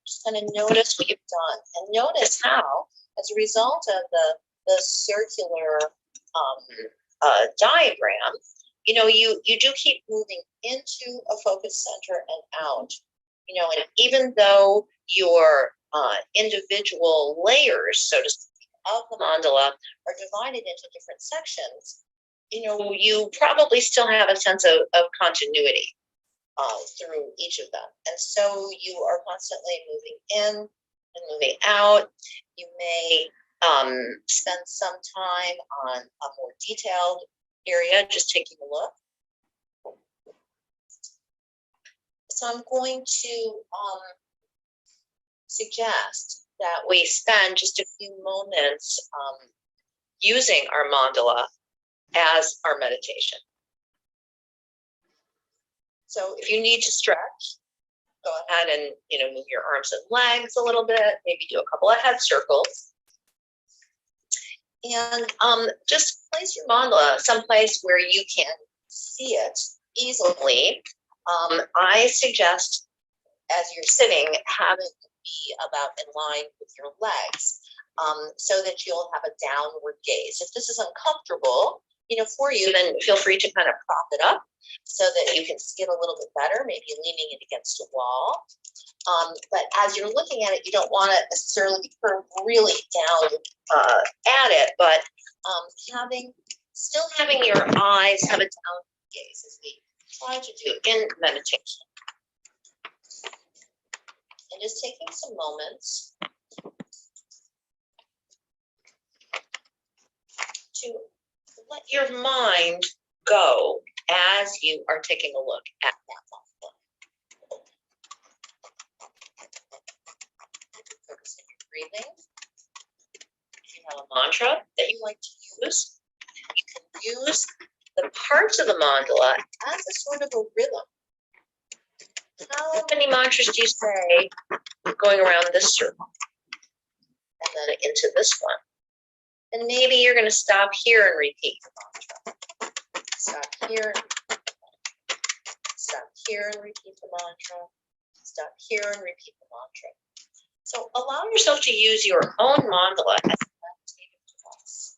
Just kind of notice what you've done and notice how, as a result of the circular diagram, you know, you do keep moving into a focus center and out, you know, and even though your individual layers, so to speak, of the mandala are divided into different sections, you know, you probably still have a sense of continuity through each of them. And so you are constantly moving in and moving out. You may spend some time on a more detailed area, just taking a look. So I'm going to suggest that we spend just a few moments using our mandala as our meditation. So if you need to stretch, go ahead and, you know, move your arms and legs a little bit, maybe do a couple of head circles. And just place your mandala someplace where you can see it easily. I suggest, as you're sitting, having it be about in line with your legs, so that you'll have a downward gaze. If this is uncomfortable, you know, for you, then feel free to kind of prop it up so that you can see it a little bit better, maybe leaning it against a wall. But as you're looking at it, you don't want to necessarily curve really down at it, but still having your eyes have a downward gaze, as we try to do in meditation. And just taking some moments to let your mind go as you are taking a look at that mandala. Focus on your breathing. If you have a mantra that you like to use, you can use the parts of the mandala as a sort of a rhythm. How many mantras do you say going around this circle? and then into this one. And maybe you're going to stop here and repeat the mantra. Stop here, stop here and repeat the mantra. Stop here and repeat the mantra. So allow yourself to use your own mandala as a meditative device.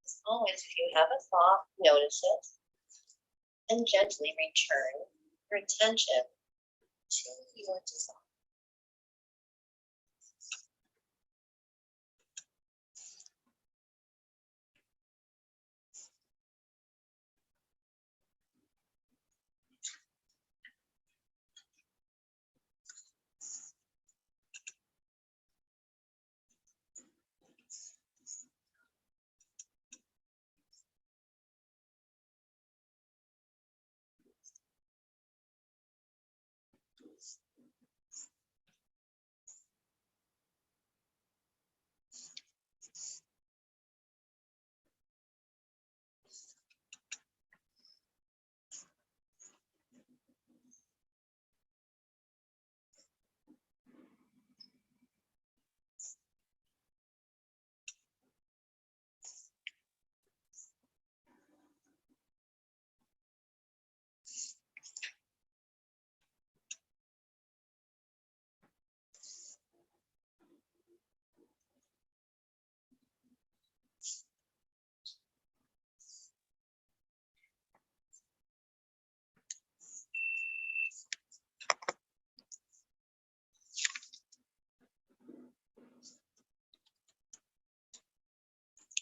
As always, if you have a thought, notice it and gently return your attention to your design.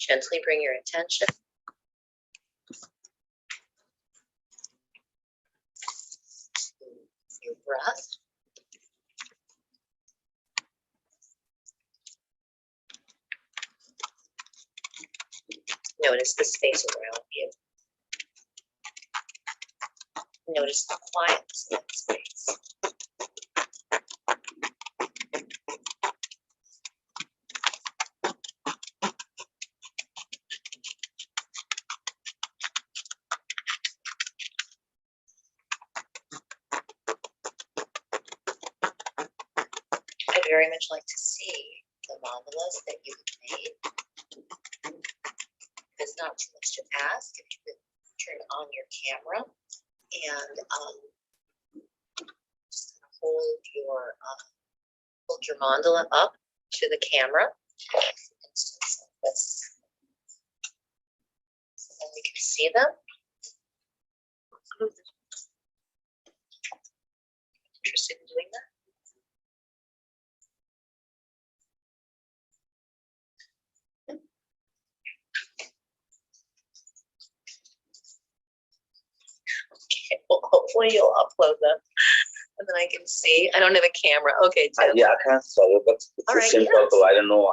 Gently bring your attention to your breath. Notice the space around you. Notice the quietness of the space. I very much like to see the mandalas that you have made. It's not too much to ask if you could turn on your camera and just hold your mandala up to the camera. For instance, like this. And we can see them. Interested in doing that? Okay, well, hopefully you'll upload them and then I can see. I don't have a camera. Okay, Tim. Yeah, I can solve it, but it's All a right, simple. yes. So I don't know. I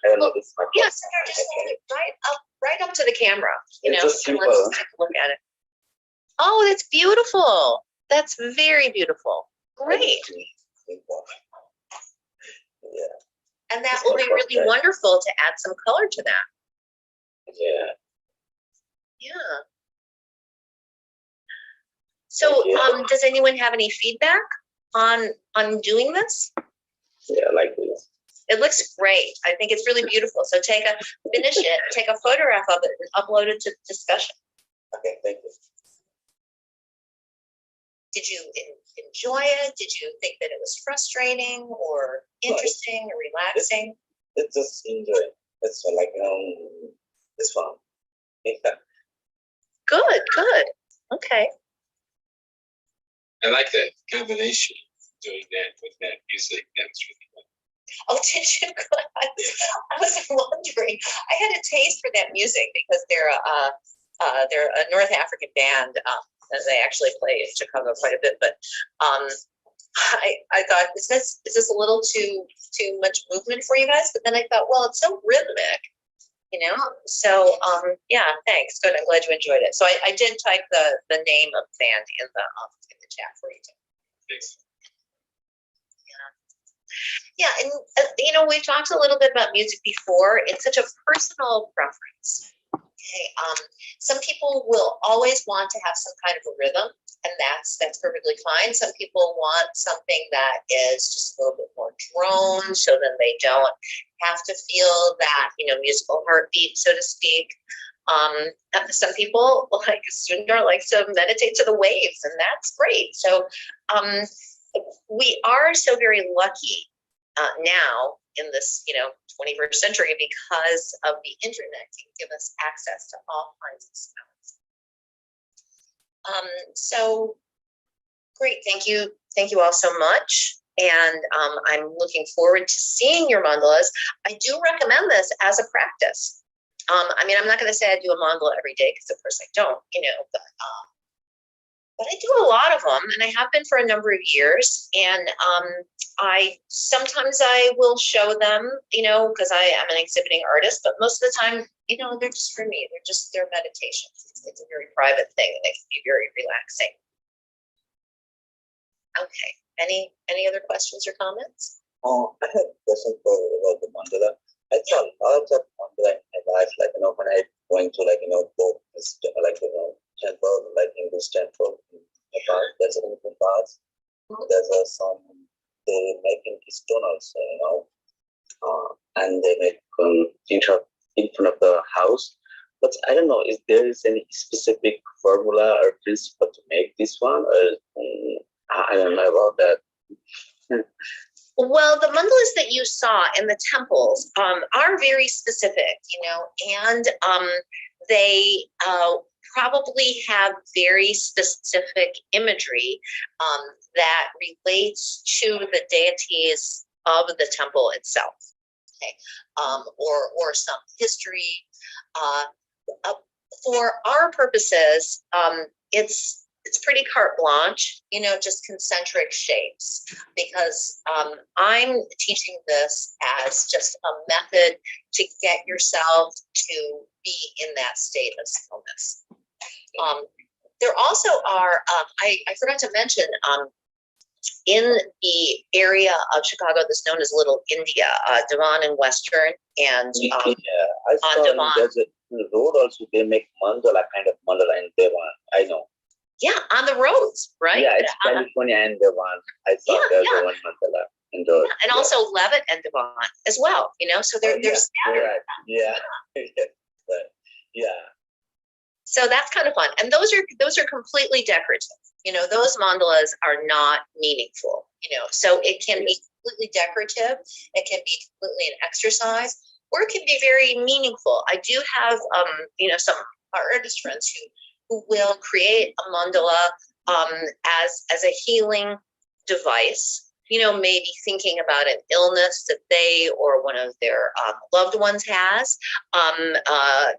don't know this. Yes, just hold it right up to the camera, you It's know, just and simple. let's take a look at it. Oh, that's beautiful. That's very beautiful. Great. Simple. Yeah, And that will be really wonderful to add some color to that. yeah. Yeah. So, Yeah. does anyone have any feedback on doing this? Yeah, like this. It looks great. I think it's really beautiful. So finish it, take a photograph of it and upload it to discussion. Okay, thank you. Did you enjoy it? Did you think that it was frustrating or interesting or relaxing? It's just enjoy. It's like this one. Yeah. Good. Okay. I like the combination doing that with that music. That was really fun. Oh, did you? I was wondering. I had a taste for that music because they're a North African band. And they actually play in Chicago quite a bit. But I thought, is this a little too much movement for you guys? But then I thought, well, it's so rhythmic, you know. So yeah, thanks. Good. I'm glad you enjoyed it. So I did type the name of the band in the chat for you too. Thanks. Yeah, and you know, we've talked a little bit about music before. It's such a personal preference. Okay, some people will always want to have some kind of a rhythm, and that's perfectly fine. Some people want something that is just a little bit more drone, so then they don't have to feel that, you know, musical heartbeat, so to speak. Some people, like Sundar, likes to meditate to the waves, and that's great. So we are so very lucky now in this, you know, 21st century because of the internet can give us access to all kinds of sounds. So great, thank you all so much. And I'm looking forward to seeing your mandalas. I do recommend this as a practice. I mean, I'm not going to say I do a mandala every day because of course I don't, you know, but I do a lot of them, and I have been for a number of years. And sometimes I will show them, you know, because I am an exhibiting artist. But most of the time, you know, they're just for me. They're meditations. It's a very private thing, and they can be very relaxing. Okay. Any other questions or comments? I have a question about the mandala. I saw lots of mandala in my life, like, you know, when I going to, like, you know, go like, you know, temple, like English temple in Nepal. There's an open path. There's some they make in stone also, you know, and they make in front of the house. But I don't know if there is any specific formula or principle to make this one. Or, I don't know about that. Well, the mandalas that you saw in the temples are very specific, you know, and they probably have very specific imagery that relates to the deities of the temple itself, okay, or some history. For our purposes, it's pretty carte blanche, you know, just concentric shapes, because I'm teaching this as just a method to get yourself to be in that state of stillness. There also are, I forgot to mention, in the area of Chicago that's known as Little India, Devon and Western, and Yeah, I saw Devon. there's a road also. They make mandala kind of mandala in Devon. I know. Yeah, on the roads, right? Yeah, it's California and Devon. I saw there's one mandala in the. Yeah, and also Levitt and Devon as well. You know, so they're scattered. Right. Yeah. Right. Yeah. So that's kind of fun, and those are completely decorative. You know, those mandalas are not meaningful. You know, so it can be completely decorative. It can be completely an exercise, or it can be very meaningful. I do have, some artist friends who will create a mandala as a healing device. Maybe thinking about an illness that they or one of their loved ones has.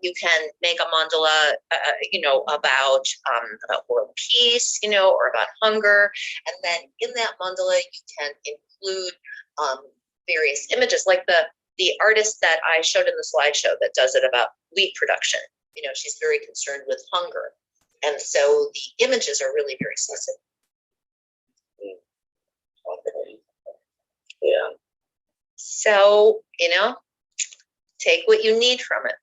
You can make a mandala, about world peace, or about hunger. And then in that mandala, you can include various images, like the artist that I showed in the slideshow that does it about wheat production. She's very concerned with hunger. And so the images are really very specific. Okay. Yeah. So, take what you need from it.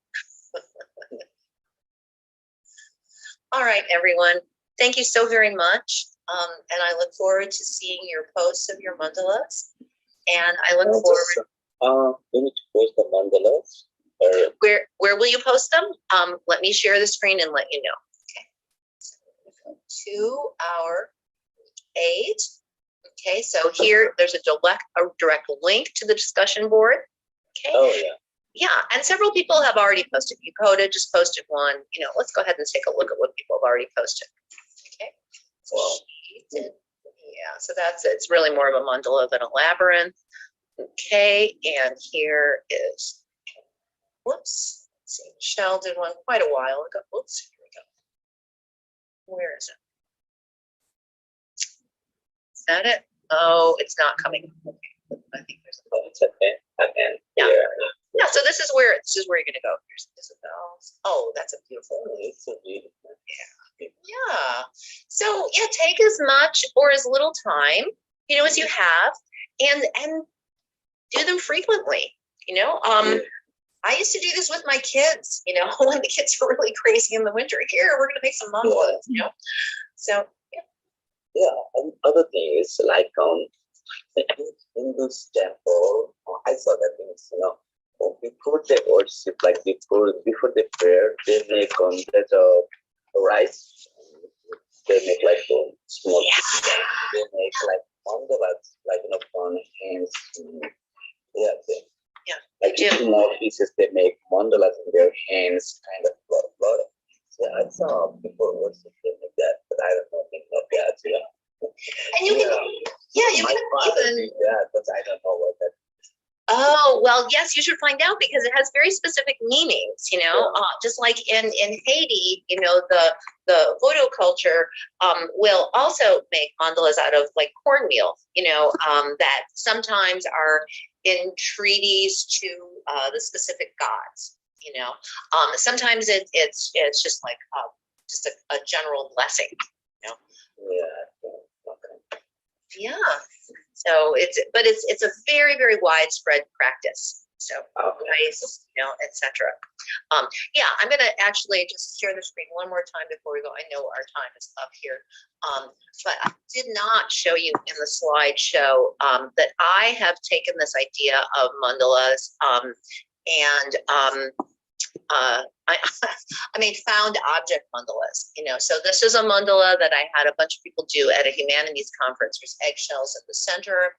All right, everyone. Thank you so very much. And I look forward to seeing your posts of your mandalas. And I look forward. We need to post the mandalas. Where will you post them? Let me share the screen and let you know. Okay. So go to our page. Okay, so here there's a direct link to the discussion board. Okay. Oh yeah. Yeah, and several people have already posted. Yukoda just posted one. Let's go ahead and take a look at what people have already posted. Okay. So she did. Yeah, so that's it. It's really more of a mandala than a labyrinth. Okay, and here is, whoops. Let's see, Michelle did one quite a while ago. Whoops, here we go. Where is it? Is that it? Oh, it's not coming. Okay. I think there's a It's okay. Again. Yeah. Yeah. Yeah, so this is where you're gonna go. Here's Isabel's. Oh, that's a beautiful. It's so beautiful. Yeah. So yeah, take as much or as little time, as you have, and do them frequently. I used to do this with my kids, when the kids were really crazy in the winter. Here, we're gonna make some mandalas, So yeah. Yeah, and other thing is like in this temple, I saw that things, before they worship, like before they prayer, they make that rice. They make like small. Yeah. They make like mandalas, like on hands. Yeah. Yeah, Like they do. small pieces, they make mandalas in their hands, kind of lot of. Yeah, I saw people worship they make that, but I don't know anything of that. Yeah. And you can, you My can father even. did that, but I don't know what that. Oh, well, yes, you should find out because it has very specific meanings, just like in Haiti, the Voodoo culture will also make mandalas out of like cornmeal, that sometimes are in treaties to the specific gods, sometimes it's just like just a general blessing, Yeah. Okay. Yeah. So it's a very, very widespread practice. So rice, etc. Yeah, I'm gonna actually just share the screen one more time before we go. I know our time is up here. But I did not show you in the slideshow that I have taken this idea of mandalas and I made found object mandalas, so this is a mandala that I had a bunch of people do at a humanities conference. There's eggshells at the center,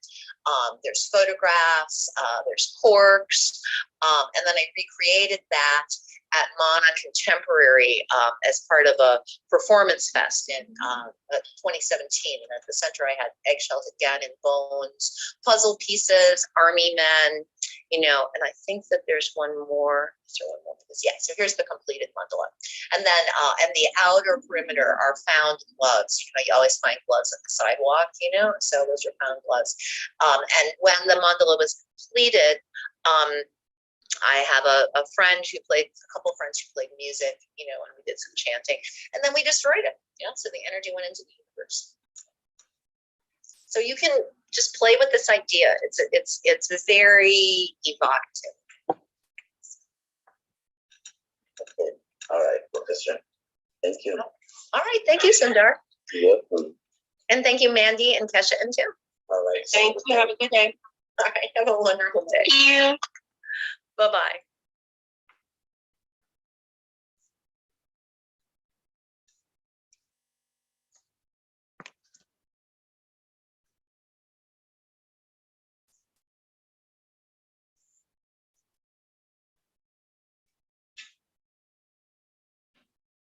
there's photographs, there's corks, and then I recreated that at Mana Contemporary as part of a performance fest in 2017. And at the center I had eggshells again in bones, puzzle pieces, army men, and I think that there's one more. Is there one more? Yeah, so here's the completed mandala. And then and the outer perimeter are found gloves. You always find gloves at the sidewalk, so those are found gloves. And when the mandala was completed, I have a couple friends who played music, and we did some chanting, and then we destroyed it. So the energy went into the universe. So you can just play with this idea. It's very evocative. Okay. All right, Professor. Thank you. All right, thank you, Sundar, Yeah. and thank you, Mandy and Kesha and Tim. All right. Thank you. Have a good day. All right, have a wonderful day. Thank you. Bye-bye.